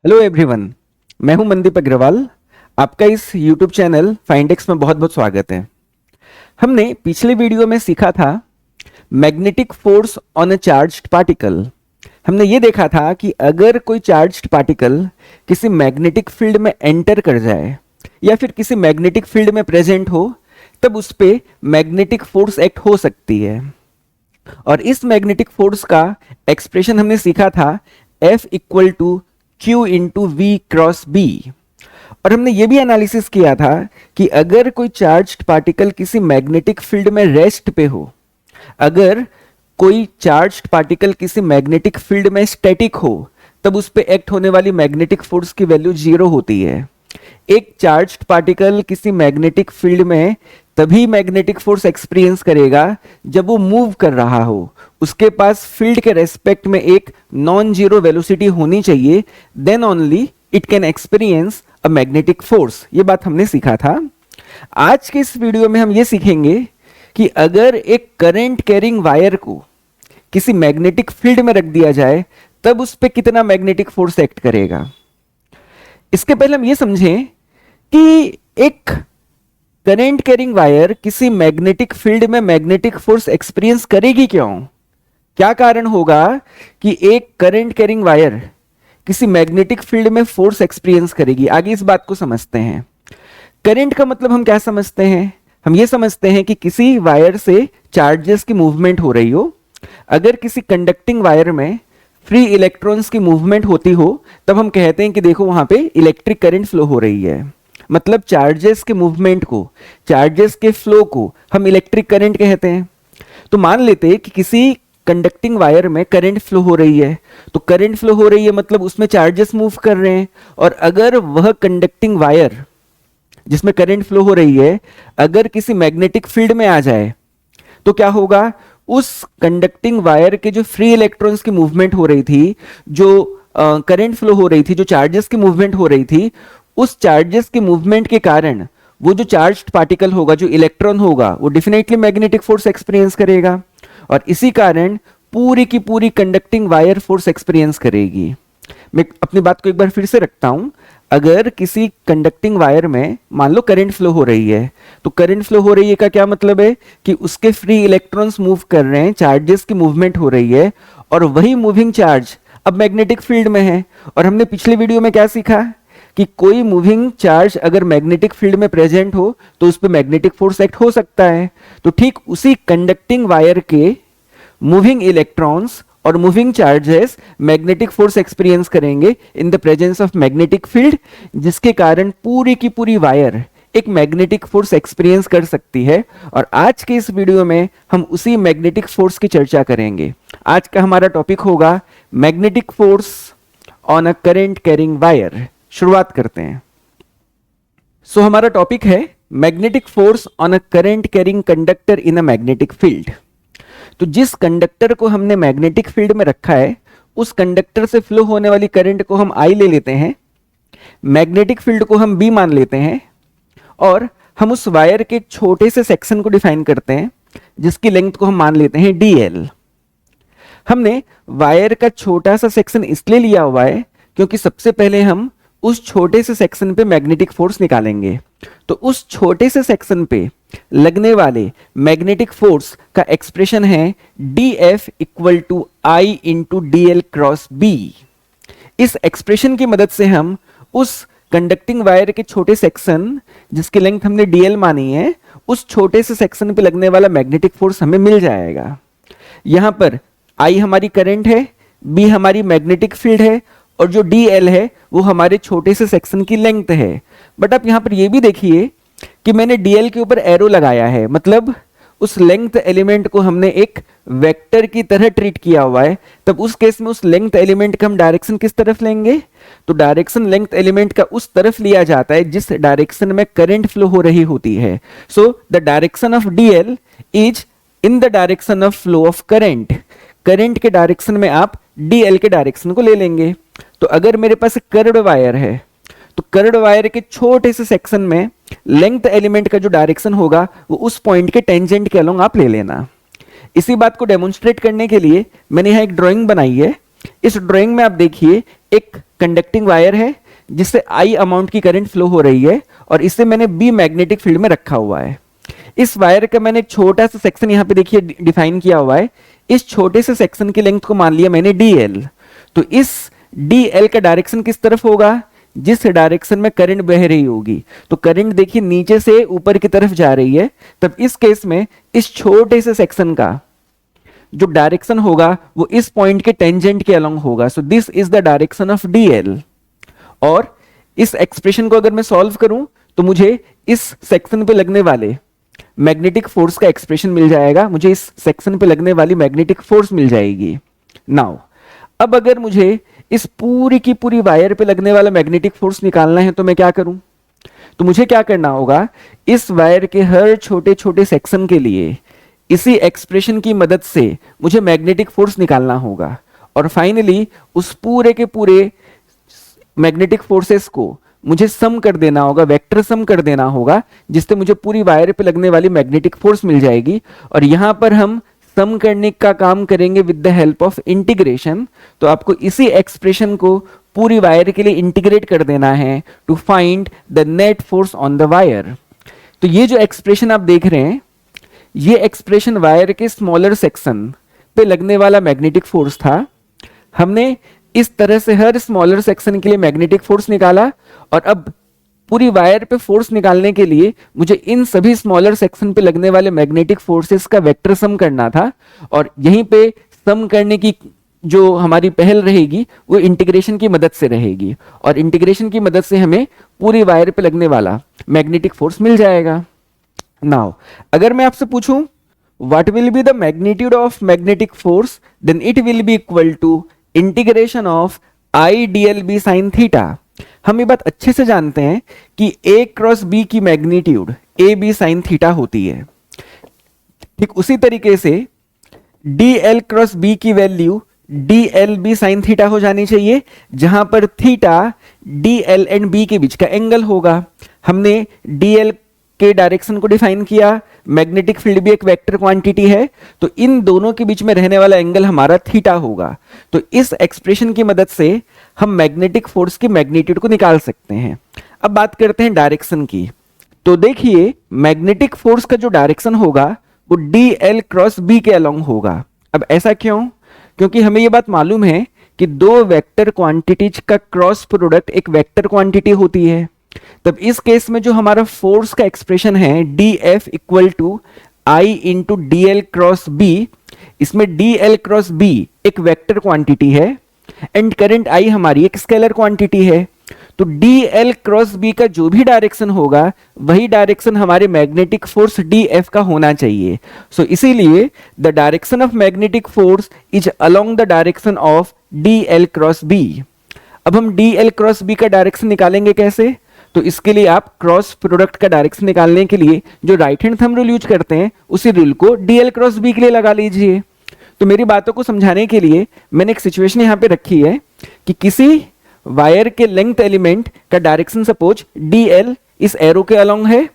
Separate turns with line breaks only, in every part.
Hello everyone. मैं हूं मनदीप अग्रवाल। आपका इस यूट्यूब चैनल फाइंडेक्स में बहुत बहुत स्वागत है। हमने पिछले वीडियो में सीखा था magnetic force on a charged particle. हमने ये देखा था कि अगर कोई चार्ज्ड पार्टिकल किसी मैग्नेटिक फील्ड में एंटर कर जाए या फिर किसी मैग्नेटिक फील्ड में प्रेजेंट हो तब उस पर मैग्नेटिक फोर्स एक्ट हो सकती है। और इस मैग्नेटिक फोर्स का एक्सप्रेशन हमने सीखा था F equal to Q into V cross B. और हमने ये भी एनालिसिस किया था कि अगर कोई चार्ज्ड पार्टिकल किसी मैग्नेटिक फील्ड में रेस्ट पे हो, अगर कोई चार्ज्ड पार्टिकल किसी मैग्नेटिक फील्ड में स्टैटिक हो, तब उस पे एक्ट होने वाली मैग्नेटिक फोर्स की वैल्यू 0 होती है। एक चार्ज्ड पार्टिकल किसी मैग्नेटिक फील्ड में तभी मैग्नेटिक फोर्स एक्सपीरियंस करेगा जब वो मूव कर रहा हो, उसके पास फील्ड के रेस्पेक्ट में एक नॉन जीरो वेलोसिटी होनी चाहिए, then only it can experience a magnetic force. ये बात हमने सीखा था। आज के इस वीडियो में हम ये सीखेंगे कि अगर एक करंट कैरिंग वायर को किसी मैग्नेटिक फील्ड में रख दिया जाए तब उस पर कितना मैग्नेटिक फोर्स एक्ट करेगा। इसके पहले हम ये समझें कि एक करंट कैरिंग वायर किसी मैग्नेटिक फील्ड में मैग्नेटिक फोर्स एक्सपीरियंस करेगी क्यों? क्या कारण होगा कि एक करंट कैरिंग वायर किसी मैग्नेटिक फील्ड में फोर्स एक्सपीरियंस करेगी? आगे इस बात को समझते हैं। करंट का मतलब हम क्या समझते हैं? हम ये समझते हैं कि किसी वायर से चार्जेस की मूवमेंट हो रही हो। अगर किसी कंडक्टिंग वायर में फ्री इलेक्ट्रॉन्स की मूवमेंट होती हो तब हम कहते हैं कि देखो वहां पे इलेक्ट्रिक करंट फ्लो हो रही है। मतलब चार्जेस के मूवमेंट को, चार्जेस के फ्लो को हम इलेक्ट्रिक करंट कहते हैं। तो मान लेते हैं कि किसी कंडक्टिंग वायर में करंट फ्लो हो रही है, तो करंट फ्लो हो रही है मतलब उसमें चार्जेस मूव कर रहे हैं। और अगर वह कंडक्टिंग वायर जिसमें करंट फ्लो हो रही है अगर किसी मैग्नेटिक फील्ड में आ जाए तो क्या होगा? उस कंडक्टिंग वायर के जो फ्री इलेक्ट्रॉन्स की मूवमेंट हो रही थी, जो करंट फ्लो हो रही थी, जो चार्जेस की मूवमेंट हो रही थी, उस चार्जेस की मूवमेंट के कारण वो जो चार्ज्ड पार्टिकल होगा, जो इलेक्ट्रॉन होगा, वो डेफिनेटली मैग्नेटिक फोर्स एक्सपीरियंस करेगा। और इसी कारण पूरी की पूरी कंडक्टिंग वायर फोर्स एक्सपीरियंस करेगी। मैं अपनी बात को एक बार फिर से रखता हूं। अगर किसी कंडक्टिंग वायर में मान लो करंट फ्लो हो रही है, तो करंट फ्लो हो रही है का क्या मतलब है कि उसके फ्री इलेक्ट्रॉन्स मूव कर रहे हैं, चार्जेस की मूवमेंट हो रही है, और वही मूविंग चार्ज अब मैग्नेटिक फील्ड में है। और हमने पिछले वीडियो में क्या सीखा कि कोई मूविंग चार्ज अगर मैग्नेटिक फील्ड में प्रेजेंट हो तो उस पर मैग्नेटिक फोर्स एक्ट हो सकता है। तो ठीक उसी कंडक्टिंग वायर के मूविंग इलेक्ट्रॉन्स और moving charges magnetic force experience करेंगे in the presence of magnetic field, जिसके कारण पूरी की पूरी वायर एक मैग्नेटिक फोर्स एक्सपीरियंस कर सकती है। और आज के इस वीडियो में हम उसी मैग्नेटिक फोर्स की चर्चा करेंगे। आज का हमारा टॉपिक होगा magnetic force on a current carrying wire. शुरुआत करते हैं। सो हमारा टॉपिक है magnetic force on a current carrying conductor in a magnetic field. तो जिस कंडक्टर को हमने मैग्नेटिक फील्ड में रखा है उस कंडक्टर से फ्लो होने वाली करंट को हम I ले लेते हैं, मैग्नेटिक फील्ड को हम B मान लेते हैं, और हम उस वायर के छोटे से सेक्शन को डिफाइन करते हैं जिसकी लेंथ को हम मान लेते हैं DL। हमने वायर का छोटा सा सेक्शन इसलिए लिया हुआ है क्योंकि सबसे पहले हम उस छोटे से सेक्शन पे मैग्नेटिक फोर्स निकालेंगे। तो उस छोटे से सेक्शन पे लगने वाले मैग्नेटिक फोर्स का एक्सप्रेशन है DF equal to I into DL cross B। इस एक्सप्रेशन की मदद से हम उस कंडक्टिंग वायर के छोटे सेक्शन जिसकी लेंथ हमने DL मानी है, उस छोटे से सेक्शन पे लगने वाला मैग्नेटिक फोर्स हमें मिल जाएगा। यहां पर I हमारी करंट है, B हमारी मैग्नेटिक फील्ड है, और जो DL है वो हमारे छोटे से सेक्शन की लेंथ है। बट आप यहां पर ये भी देखिए कि मैंने DL के ऊपर एरो लगाया है, मतलब उस लेंथ एलिमेंट को हमने एक वेक्टर की तरह ट्रीट किया हुआ है। तब उस केस में उस लेंथ एलिमेंट का हम डायरेक्शन किस तरफ लेंगे? तो डायरेक्शन लेंथ एलिमेंट का उस तरफ लिया जाता है जिस डायरेक्शन में करंट फ्लो हो रही होती है। So the direction of DL is in the direction of flow of current. Current के डायरेक्शन में आप DL के डायरेक्शन को ले लेंगे। तो अगर मेरे पास एक कर्व्ड वायर है तो कर्व्ड वायर के छोटे से सेक्शन में लेंथ एलिमेंट का जो डायरेक्शन होगा वो उस पॉइंट के टेंजेंट के अलोंग आप ले लेना। इसी बात को डेमोन्स्ट्रेट करने के लिए मैंने यहाँ एक ड्राइंग बनाई है। इस ड्राइंग में आप देखिए एक कंडक्टिंग वायर है जिससे आई अमाउंट की करंट फ्लो हो रही है और इसे मैंने बी मैग्नेटिक फील्ड में रखा हुआ है। इस वायर का मैंने एक छोटा सा सेक्शन यहाँ पे देखिए डिफाइन किया हुआ है। इस छोटे से सेक्शन की लेंथ को मान लिया मैंने dl। तो इस dl का डायरेक्शन किस तरफ होगा? जिस डायरेक्शन में करंट बह रही होगी। तो करंट देखिए नीचे से ऊपर की तरफ जा रही है, तब इस केस में इस छोटे से सेक्शन का जो डायरेक्शन होगा वो इस पॉइंट के टेंजेंट के अलोंग होगा। सो this is the direction of dl। और इस एक्सप्रेशन को अगर मैं सॉल्व करूं तो मुझे इस सेक्शन पे लगने वाले मैग्नेटिक फोर्स का एक्सप्रेशन मिल जाएगा, मुझे इस सेक्शन पे लगने वाली मैग्नेटिक फोर्स मिल जाएगी। नाउ अब अगर मुझे इस पूरी की पूरी वायर पे लगने वाला मैग्नेटिक फोर्स निकालना है तो मैं क्या करूं? तो मुझे क्या करना होगा, इस वायर के हर छोटे छोटे सेक्शन के लिए इसी एक्सप्रेशन की मदद से मुझे मैग्नेटिक फोर्स निकालना होगा और फाइनली उस पूरे के पूरे मैग्नेटिक फोर्सेस को मुझे सम कर देना होगा, वेक्टर सम कर देना होगा, जिससे मुझे पूरी वायर पे लगने वाली मैग्नेटिक फोर्स मिल जाएगी। और यहां पर हम सम करने का काम करेंगे with the help of integration. तो आपको इसी एक्सप्रेशन को पूरी वायर के लिए इंटीग्रेट कर देना है to find the net force on the wire. तो ये जो एक्सप्रेशन आप देख रहे हैं, ये एक्सप्रेशन वायर के स्मॉलर सेक्शन पे लगने वाला मैग्नेटिक फोर्स था। हमने इस तरह से हर स्मॉलर सेक्शन के लिए मैग्नेटिक फोर्स निकाला और अब पूरी वायर पे फोर्स निकालने के लिए मुझे इन सभी स्मॉलर सेक्शन पे लगने वाले मैग्नेटिक फोर्सेस का वेक्टर सम करना था। और यहीं पे सम करने की जो हमारी पहल रहेगी वो इंटीग्रेशन की मदद से रहेगी और इंटीग्रेशन की मदद से हमें पूरी वायर पे लगने वाला मैग्नेटिक फोर्स मिल जाएगा। नाउ अगर मैं आपसे पूछूं what will be the magnitude of magnetic force, then it will be equal to integration of I dl b sine theta. हम ये बात अच्छे से जानते हैं कि a क्रॉस b की magnitude a b sine theta होती है। ठीक उसी तरीके से dl क्रॉस b की value dl b sine theta हो जानी चाहिए, जहां पर थीटा dl एंड b के बीच का एंगल होगा। हमने dl के डायरेक्शन को डिफाइन किया, मैग्नेटिक फील्ड भी एक वेक्टर क्वांटिटी है, तो इन दोनों के बीच में रहने वाला एंगल हमारा थीटा होगा। तो इस एक्सप्रेशन की मदद से हम मैग्नेटिक फोर्स की मैग्नीट्यूड को निकाल सकते हैं। अब बात करते हैं डायरेक्शन की। तो देखिए मैग्नेटिक फोर्स का जो डायरेक्शन होगा वो dl क्रॉस b के अलोंग होगा। अब ऐसा क्यों? क्योंकि हमें ये बात मालूम है कि दो वेक्टर क्वांटिटीज का क्रॉस प्रोडक्ट एक वेक्टर क्वांटिटी होती है। तब इस केस में जो हमारा फोर्स का एक्सप्रेशन है dF equal to I into dl cross b, इसमें dl क्रॉस b एक वेक्टर क्वांटिटी है एंड करंट I हमारी एक स्केलर क्वांटिटी है। तो dl क्रॉस b का जो भी डायरेक्शन होगा वही डायरेक्शन हमारे मैग्नेटिक फोर्स dF का होना चाहिए। सो इसीलिए the direction of magnetic force is along the direction of dl cross b। अब हम dl क्रॉस b का डायरेक्शन निकालेंगे कैसे? तो इसके लिए आप क्रॉस प्रोडक्ट का डायरेक्शन निकालने के लिए जो right hand thumb rule use करते हैं उसी रूल को dl क्रॉस b के लिए लगा लीजिए। तो मेरी बातों को समझाने के लिए मैंने एक सिचुएशन यहां पे रखी है कि किसी वायर के लेंथ एलिमेंट का डायरेक्शन सपोज dl इस एरो के अलोंग है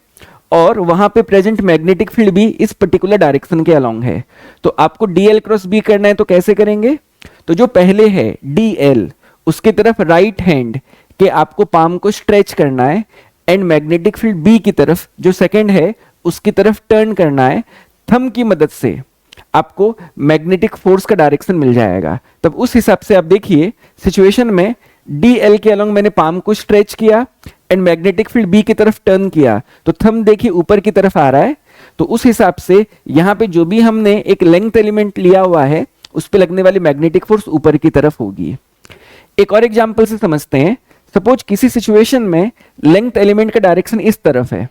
और वहां पे प्रेजेंट मैग्नेटिक फील्ड भी इस पर्टिकुलर डायरेक्शन के अलोंग है। तो आपको dl क्रॉस b करना है तो कैसे करेंगे? तो जो पहले है dl उसकी तरफ राइट हैंड कि आपको पाम को स्ट्रेच करना है एंड मैग्नेटिक फील्ड बी की तरफ जो सेकंड है उसकी तरफ टर्न करना है। थंब की मदद से आपको मैग्नेटिक फोर्स का डायरेक्शन मिल जाएगा। तब उस हिसाब से आप देखिए सिचुएशन में dl के अलोंग मैंने पाम को स्ट्रेच किया एंड मैग्नेटिक फील्ड बी की तरफ टर्न किया, तो थंब देखिए ऊपर की तरफ आ रहा है। तो उस हिसाब से यहां पे जो भी हमने एक लेंथ एलिमेंट लिया हुआ है उस पे लगने वाली मैग्नेटिक फोर्स ऊपर की तरफ होगी। एक और एग्जांपल से समझते हैं। सपोज किसी सिचुएशन में लेंथ एलिमेंट का डायरेक्शन इस तरफ है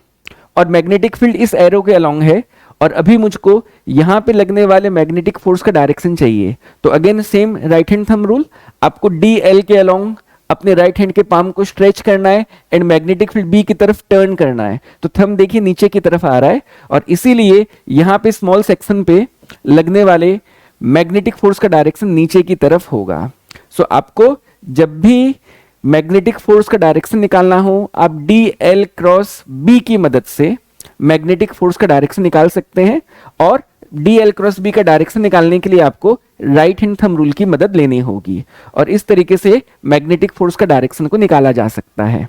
और मैग्नेटिक फील्ड इस एरो के अलोंग है और अभी मुझको यहां पे लगने वाले मैग्नेटिक फोर्स का डायरेक्शन चाहिए। तो again same right hand thumb rule, आपको dl के अलोंग अपने राइट हैंड के पाम को स्ट्रेच करना है एंड मैग्नेटिक फील्ड बी की तरफ टर्न करना है। तो थंब देखिए नीचे की तरफ आ रहा है और इसीलिए यहां पे स्मॉल सेक्शन पे लगने वाले मैग्नेटिक फोर्स का डायरेक्शन नीचे की तरफ होगा। सो आपको जब भी मैग्नेटिक फोर्स का डायरेक्शन निकालना हो आप dl क्रॉस b की मदद से मैग्नेटिक फोर्स का डायरेक्शन निकाल सकते हैं और dl क्रॉस b का डायरेक्शन निकालने के लिए आपको राइट हैंड थंब रूल की मदद लेनी होगी और इस तरीके से मैग्नेटिक फोर्स का डायरेक्शन को निकाला जा सकता है।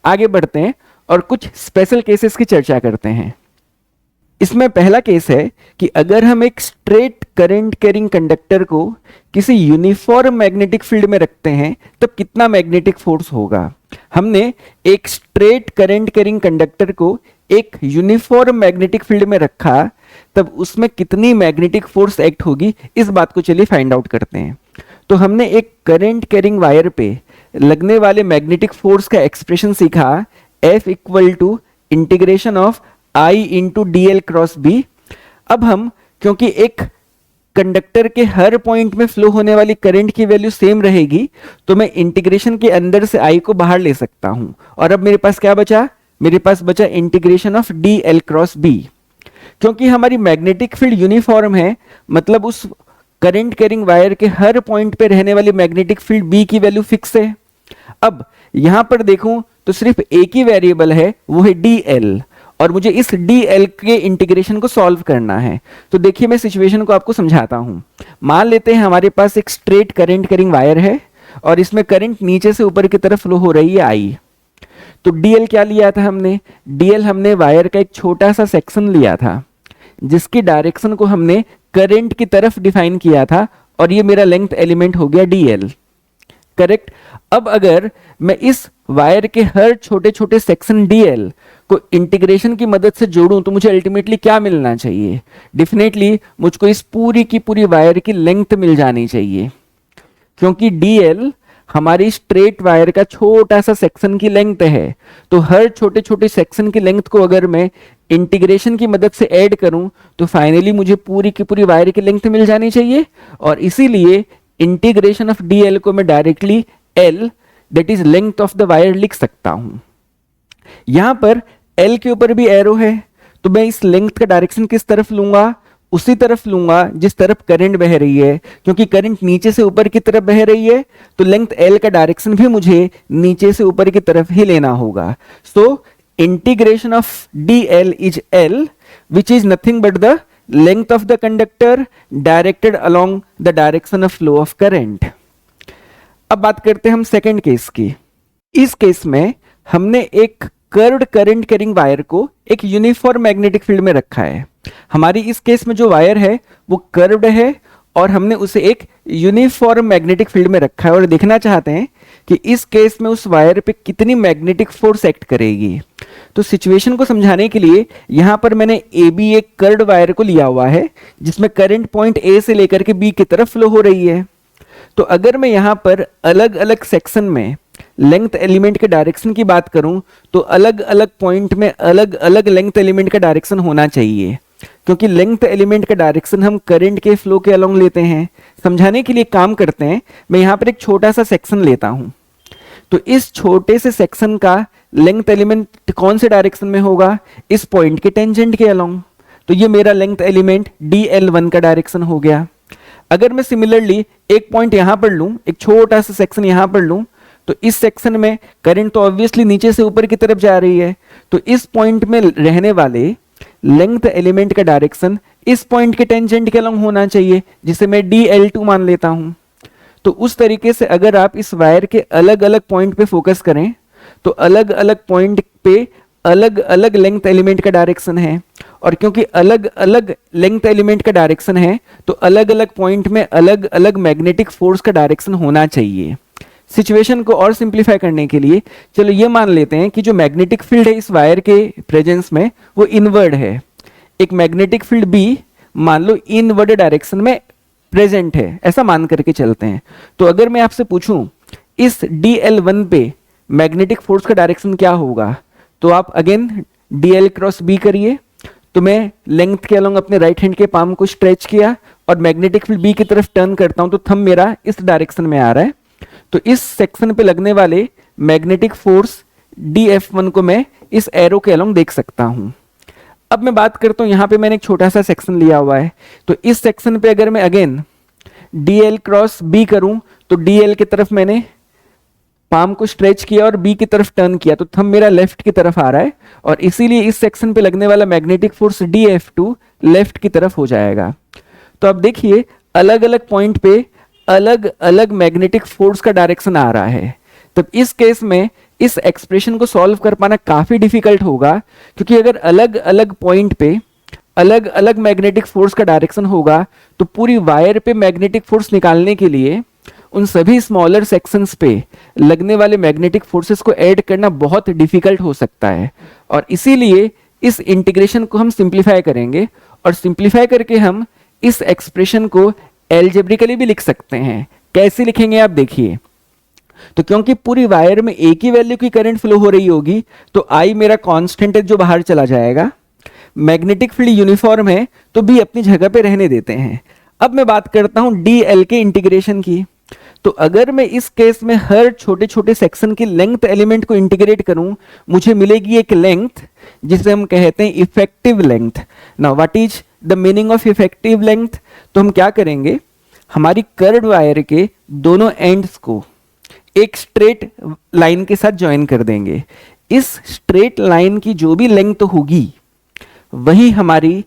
आगे बढ़ते हैं और कुछ स्पेशल केसेस की चर्चा करते हैं। इसमें पहला केस है कि अगर हम एक स्ट्रेट करंट कैरिंग कंडक्टर को किसी यूनिफॉर्म मैग्नेटिक फील्ड में रखते हैं तब कितना मैग्नेटिक फोर्स होगा। हमने एक स्ट्रेट करंट कैरिंग कंडक्टर को एक यूनिफॉर्म मैग्नेटिक फील्ड में रखा तब उसमें कितनी मैग्नेटिक फोर्स एक्ट होगी, इस बात को चलिए फाइंड आउट करते हैं। तो हमने एक करंट कैरिंग वायर पे लगने वाले मैग्नेटिक फोर्स का एक्सप्रेशन सीखा, F equal to integration of I into DL cross B। अब हम क्योंकि एक कंडक्टर के हर पॉइंट में फ्लो होने वाली करंट की वैल्यू सेम रहेगी तो मैं इंटीग्रेशन के अंदर से I को बाहर ले सकता हूं और अब मेरे पास क्या बचा, मेरे पास बचा integration of DL cross B। क्योंकि हमारी मैग्नेटिक फील्ड यूनिफॉर्म है मतलब उस करंट कैरिंग वायर के हर पॉइंट पे रहने वाली मैग्नेटिक फील्ड B की वैल्यू फिक्स है। अब यहां पर देखूं तो सिर्फ एक ही वेरिएबल है, वो है DL और मुझे इस DL के इंटीग्रेशन को सॉल्व करना है। तो देखिए मैं सिचुएशन को आपको समझाता हूं। मान लेते हैं हमारे पास एक स्ट्रेट करंट कैरिंग वायर है और इसमें करंट नीचे से ऊपर की तरफ फ्लो हो रही है I। तो DL क्या लिया था हमने, DL हमने वायर का एक छोटा सा सेक्शन लिया था जिसकी डायरेक्शन को हमने करंट की तरफ डिफाइन किया था और ये मेरा लेंथ एलिमेंट हो गया DL, करेक्ट। अब अगर मैं इस वायर के हर छोटे छोटे सेक्शन DL को इंटीग्रेशन की मदद से जोड़ूं तो मुझे अल्टीमेटली क्या मिलना चाहिए, डेफिनेटली मुझको इस पूरी की पूरी वायर की लेंथ मिल जानी चाहिए क्योंकि DL हमारी स्ट्रेट वायर का छोटा सा सेक्शन की लेंथ है। तो हर छोटे छोटे सेक्शन की लेंथ को अगर मैं इंटीग्रेशन की मदद से ऐड करूं तो फाइनली मुझे पूरी की पूरी वायर की लेंथ मिल जानी चाहिए और इसीलिए इंटीग्रेशन ऑफ DL को मैं directly L that is length of the wire लिख सकता हूं। यहां पर L के ऊपर भी एरो है तो मैं इस लेंथ का डायरेक्शन किस तरफ लूंगा, उसी तरफ लूंगा जिस तरफ करंट बह रही है। क्योंकि करंट नीचे से ऊपर की तरफ बह रही है तो लेंथ L का डायरेक्शन भी मुझे नीचे से ऊपर की तरफ ही लेना होगा। So integration of DL is L which is nothing but the length of the conductor directed along the direction of flow of current। अब बात करते हैं हम सेकेंड केस की। इस केस में हमने एक कर्व्ड करंट कैरिंग वायर को एक यूनिफॉर्म मैग्नेटिक फील्ड में रखा है। हमारी इस केस में जो वायर है वो कर्व्ड है और हमने उसे एक यूनिफॉर्म मैग्नेटिक फील्ड में रखा है और देखना चाहते हैं कि इस केस में उस वायर पे कितनी मैग्नेटिक फोर्स एक्ट करेगी। तो सिचुएशन को समझाने के लिए यहां पर मैंने AB एक कर्व्ड वायर को लिया हुआ है जिसमें करंट पॉइंट A से लेकर के B की तरफ फ्लो हो रही है। तो अगर मैं यहां पर अलग अलग सेक्शन में लेंथ एलिमेंट के डायरेक्शन की बात करूं तो अलग अलग पॉइंट में अलग अलग लेंथ एलिमेंट का डायरेक्शन होना चाहिए क्योंकि लेंथ एलिमेंट का डायरेक्शन हम करंट के फ्लो के अलोंग लेते हैं। समझाने के लिए काम करते हैं, मैं यहां पर एक छोटा सा सेक्शन लेता हूं तो इस छोटे से सेक्शन का लेंथ एलिमेंट कौन से डायरेक्शन में होगा, इस पॉइंट के टेंजेंट के अलोंग। तो ये मेरा लेंथ एलिमेंट DL1 का डायरेक्शन हो गया। अगर मैं सिमिलरली एक पॉइंट यहां पर लूं, एक छोटा सा सेक्शन यहां पर लूं तो इस सेक्शन में करंट तो ऑब्वियसली नीचे से ऊपर की तरफ जा रही है तो इस पॉइंट में रहने वाले लेंथ एलिमेंट का डायरेक्शन इस पॉइंट के टेंजेंट के अलोंग होना चाहिए जिसे मैं DL2 मान लेता हूं। तो उस तरीके से अगर आप इस वायर के अलग अलग पॉइंट पे फोकस करें तो अलग अलग पॉइंट पे अलग अलग लेंथ एलिमेंट का डायरेक्शन है और क्योंकि अलग अलग लेंथ एलिमेंट का डायरेक्शन है तो अलग अलग पॉइंट में अलग अलग मैग्नेटिक फोर्स का डायरेक्शन होना चाहिए। सिचुएशन को और सिंप्लीफाई करने के लिए चलो ये मान लेते हैं कि जो मैग्नेटिक फील्ड है इस वायर के प्रेजेंस में वो इनवर्ड है। एक मैग्नेटिक फील्ड B मान लो इनवर्ड डायरेक्शन में प्रेजेंट है, ऐसा मान करके चलते हैं। तो अगर मैं आपसे पूछूं इस DL1 पे मैग्नेटिक फोर्स का डायरेक्शन क्या होगा तो आप अगेन DL क्रॉस B करिए। तो मैं लेंथ के अलोंग अपने राइट हैंड के पाम को स्ट्रेच किया और मैग्नेटिक फील्ड B की तरफ टर्न करता हूं तो थंब मेरा इस डायरेक्शन में आ रहा है। तो इस सेक्शन पे लगने वाले मैग्नेटिक फोर्स DF1 को मैं इस एरो के अलोंग देख सकता हूं। अब मैं बात करता हूं, यहां पे मैंने एक छोटा सा सेक्शन लिया हुआ है तो इस सेक्शन पे अगर मैं अगेन DL क्रॉस B करूं तो DL की तरफ मैंने पाम को स्ट्रेच किया और B की तरफ टर्न किया तो थंब मेरा लेफ्ट की तरफ आ रहा है और इसीलिए इस सेक्शन पे लगने वाला मैग्नेटिक फोर्स DF2 लेफ्ट की तरफ हो जाएगा। तो अब देखिए अलग अलग पॉइंट पे अलग अलग मैग्नेटिक फोर्स का डायरेक्शन आ रहा है, तब इस केस में इस एक्सप्रेशन को सॉल्व कर पाना काफी डिफिकल्ट होगा, क्योंकि अगर अलग अलग पॉइंट पे अलग अलग मैग्नेटिक फोर्स का डायरेक्शन होगा तो पूरी वायर पे मैग्नेटिक फोर्स निकालने के लिए उन सभी स्मॉलर सेक्शंस पे लगने वाले मैग्नेटिक फोर्सेस को ऐड करना बहुत डिफिकल्ट हो सकता है। और इसीलिए इस इंटीग्रेशन को हम सिंप्लीफाई करेंगे, और सिंप्लीफाई करके हम इस एक्सप्रेशन को एल्जेब्रिकली भी लिख सकते हैं। कैसे लिखेंगे आप देखिए। तो क्योंकि पूरी वायर में एक ही वैल्यू की करंट फ्लो हो रही होगी, तो आई मेरा कांस्टेंट है जो बाहर चला जाएगा। मैग्नेटिक फील्ड यूनिफॉर्म है तो भी अपनी जगह पे रहने देते हैं। अब मैं बात करता हूं डी एल के इंटीग्रेशन की। तो अगर मैं इस केस में हर छोटे छोटे सेक्शन की लेंथ एलिमेंट को इंटीग्रेट करूं, मुझे मिलेगी एक लेंथ जिसे हम कहते हैं effective length. Now what is the meaning of effective length? तो हम क्या करेंगे, हमारी कर्व्ड वायर के दोनों एंड्स को एक स्ट्रेट लाइन के साथ ज्वाइन कर देंगे। इस स्ट्रेट लाइन की जो भी लेंथ होगी वही हमारी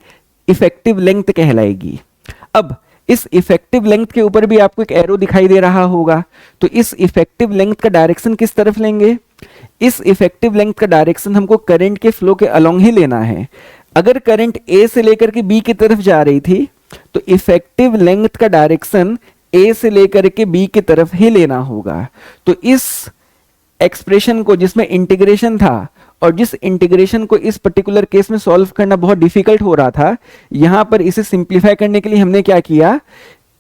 इफेक्टिव लेंथ कहलाएगी। अब इस इफेक्टिव लेंथ के ऊपर भी आपको एक एरो दिखाई दे रहा होगा, तो इस इफेक्टिव लेंथ का डायरेक्शन किस तरफ लेंगे? इस इफेक्टिव लेंथ का डायरेक्शन हमको करंट के फ्लो के अलोंग ही लेना है। अगर करंट ए से लेकर के बी की तरफ जा रही थी तो इफेक्टिव लेंथ का डायरेक्शन ए से लेकर के बी की तरफ ही लेना होगा। तो इस एक्सप्रेशन को जिसमें इंटीग्रेशन था और जिस इंटीग्रेशन को इस पर्टिकुलर केस में सॉल्व करना बहुत डिफिकल्ट हो रहा था, यहां पर इसे सिंप्लीफाई करने के लिए हमने क्या किया,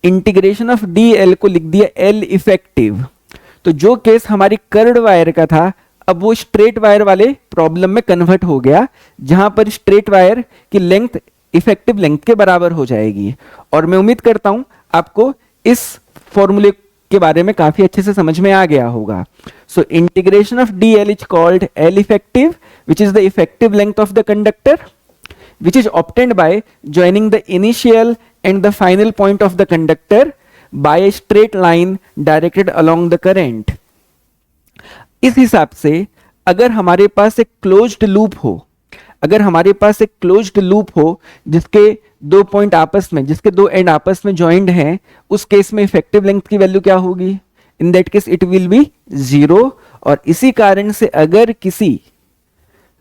इंटीग्रेशन ऑफ डी एल को लिख दिया एल इफेक्टिव। तो जो केस हमारी कर्व्ड वायर का था अब वो स्ट्रेट वायर वाले प्रॉब्लम में कन्वर्ट हो गया, जहां पर स्ट्रेट वायर की लेंथ इफेक्टिव लेंथ के बराबर हो जाएगी। और मैं उम्मीद करता हूं आपको इस फॉर्मूले के बारे में काफी अच्छे से समझ में आ गया होगा। So integration of D L is called L effective, which is the effective length of the conductor, which is obtained by joining the initial and the final point of the conductor by a straight line directed along the current। इस हिसाब से अगर हमारे पास एक closed loop हो, अगर हमारे पास एक क्लोज्ड लूप हो जिसके दो पॉइंट आपस में, जिसके दो एंड आपस में ज्वाइंट हैं, उस केस में इफेक्टिव लेंथ की वैल्यू क्या होगी? In that case it will B 0। और इसी कारण से अगर किसी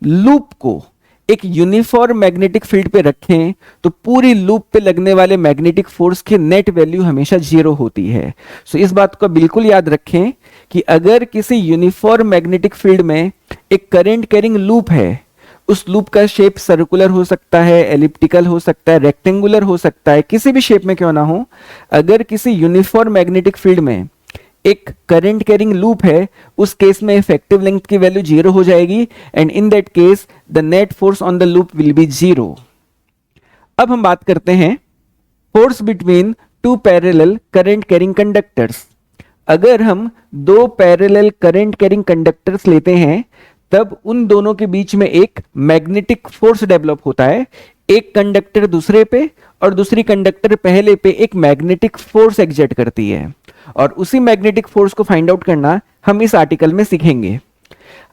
लूप को एक यूनिफॉर्म मैग्नेटिक फील्ड पे रखें तो पूरी लूप पे लगने वाले मैग्नेटिक फोर्स की नेट वैल्यू हमेशा 0 होती है। सो इस बात को बिल्कुल याद रखें कि अगर किसी यूनिफॉर्म मैग्नेटिक फील्ड में एक करंट कैरिंग लूप है, उस लूप का शेप सर्कुलर हो सकता है, एलिप्टिकल हो सकता है, रेक्टेंगुलर हो सकता है, किसी भी शेप में क्यों ना हो, अगर किसी यूनिफॉर्म मैग्नेटिक फील्ड में एक करंट कैरिंग लूप है, उस केस में इफेक्टिव लेंथ की वैल्यू 0 हो जाएगी and in that case the net force on the loop will be 0। अब हम बात करते हैं force between two parallel current carrying conductors. अगर हम दो पैरेलल करंट कैरिंग कंडक्टर्स लेते हैं तब उन दोनों के बीच में एक मैग्नेटिक फोर्स डेवलप होता है। एक कंडक्टर दूसरे पे और दूसरी कंडक्टर पहले पे एक मैग्नेटिक फोर्स एग्जर्ट करती है, और उसी मैग्नेटिक फोर्स को फाइंड आउट करना हम इस आर्टिकल में सीखेंगे।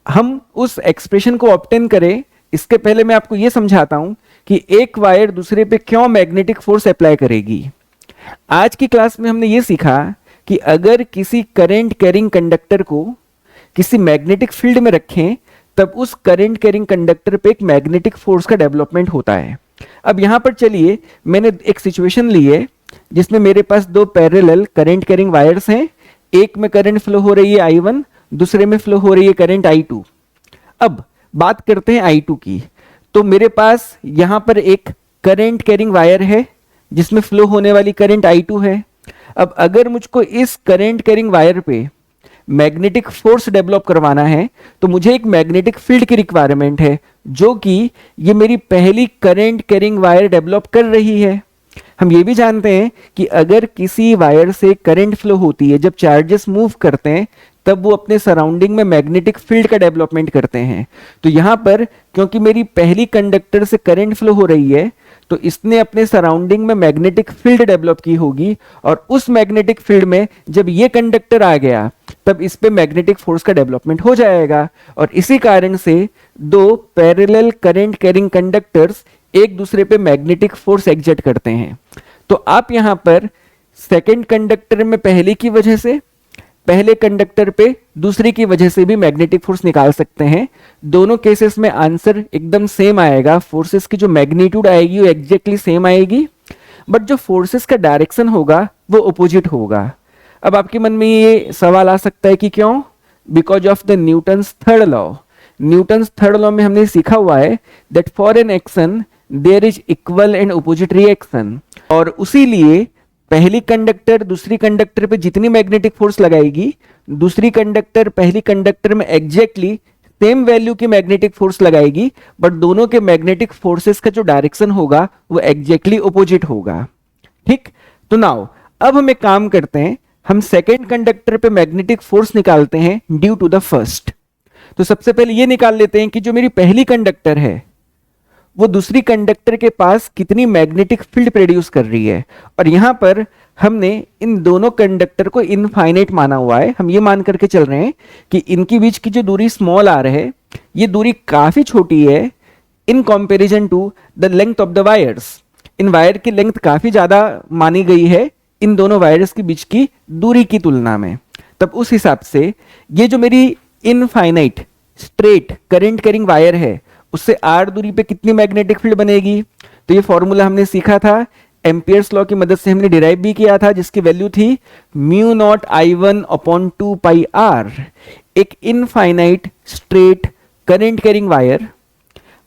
हम उस एक्सप्रेशन को ऑब्टेन करें इसके पहले मैं आपको यह समझाता हूं कि एक वायर दूसरे पे क्यों मैग्नेटिक फोर्स अप्लाई करेगी। आज की क्लास में हमने ये सीखा कि अगर किसी करंट कैरिंग कंडक्टर को किसी मैग्नेटिक फील्ड में रखें तब उस करंट कैरिंग कंडक्टर पे एक मैग्नेटिक फोर्स का डेवलपमेंट होता है। अब यहां पर चलिए, मैंने एक सिचुएशन ली है जिसमें मेरे पास दो पैरेलल करंट कैरिंग वायर्स हैं। एक में करंट फ्लो हो रही है I1, दूसरे में फ्लो हो रही है करंट I2। अब बात करते हैं I2 की। तो मेरे पास यहां पर एक करंट कैरिंग वायर है जिसमें फ्लो होने वाली करंट I2 है। अब अगर मुझको इस करंट कैरिंग वायर पे मैग्नेटिक फोर्स डेवलप करवाना है तो मुझे एक मैग्नेटिक फील्ड की रिक्वायरमेंट है, जो कि ये मेरी पहली करंट कैरिंग वायर डेवलप कर रही है। हम ये भी जानते हैं कि अगर किसी वायर से करंट फ्लो होती है, जब चार्जेस मूव करते हैं तब वो अपने सराउंडिंग में मैग्नेटिक फील्ड का डेवलपमेंट करते हैं। तो यहां पर क्योंकि मेरी पहली कंडक्टर से करंट फ्लो हो रही है तो इसने अपने सराउंडिंग में मैग्नेटिक फील्ड डेवलप की होगी, और उस मैग्नेटिक फील्ड में जब ये कंडक्टर आ गया तब इस पे मैग्नेटिक फोर्स का डेवलपमेंट हो जाएगा। और इसी कारण से दो पैरेलल करंट कैरिंग कंडक्टर्स एक दूसरे पे मैग्नेटिक फोर्स एग्जर्ट करते हैं। तो आप यहां पर सेकेंड कंडक्टर में पहले की वजह से, पहले कंडक्टर पे दूसरी की वजह से भी मैग्नेटिक फोर्स निकाल सकते हैं। दोनों केसेस में आंसर एकदम सेम आएगा, फोर्सेस की जो मैग्नीट्यूड आएगी वो एग्जैक्टली सेम आएगी, बट जो फोर्सेस का डायरेक्शन होगा वो अपोजिट होगा। अब आपके मन में ये सवाल आ सकता है कि क्यों? Because of the Newton's third law. Newton's third law में हमने सीखा हुआ है that for an action there is equal and opposite reaction, और उसी लिए पहली कंडक्टर दूसरी कंडक्टर पे जितनी मैग्नेटिक फोर्स लगाएगी, दूसरी कंडक्टर पहली कंडक्टर में एग्जैक्टली सेम वैल्यू की मैग्नेटिक फोर्स लगाएगी, बट दोनों के मैग्नेटिक फोर्सेस का जो डायरेक्शन होगा वो एग्जैक्टली अपोजिट होगा। ठीक, तो नाउ अब हम एक काम करते हैं, हम सेकेंड कंडक्टर पे मैग्नेटिक फोर्स निकालते हैं ड्यू टू द फर्स्ट। तो सबसे पहले ये निकाल लेते हैं कि जो मेरी पहली कंडक्टर है वो दूसरी कंडक्टर के पास कितनी मैग्नेटिक फील्ड प्रोड्यूस कर रही है। और यहां पर हमने इन दोनों कंडक्टर को इनफाइनाइट माना हुआ है, हम ये मान करके चल रहे हैं कि इनके बीच की जो दूरी स्मॉल आर है ये दूरी काफी छोटी है in comparison to the length of the wires. इन वायर की लेंथ काफी ज्यादा मानी गई है इन दोनों वायर्स के बीच की दूरी की तुलना में। तब उस हिसाब से ये जो मेरी infinite straight current carrying wire है उससे आर दूरी पे कितनी मैग्नेटिक फील्ड बनेगी। तो ये फॉर्मूला हमने सीखा था, एम्पियर्स लॉ की मदद से हमने डिराइव भी किया था, जिसकी वैल्यू थी mu naught I1 upon 2 pi R. एक infinite straight current carrying wire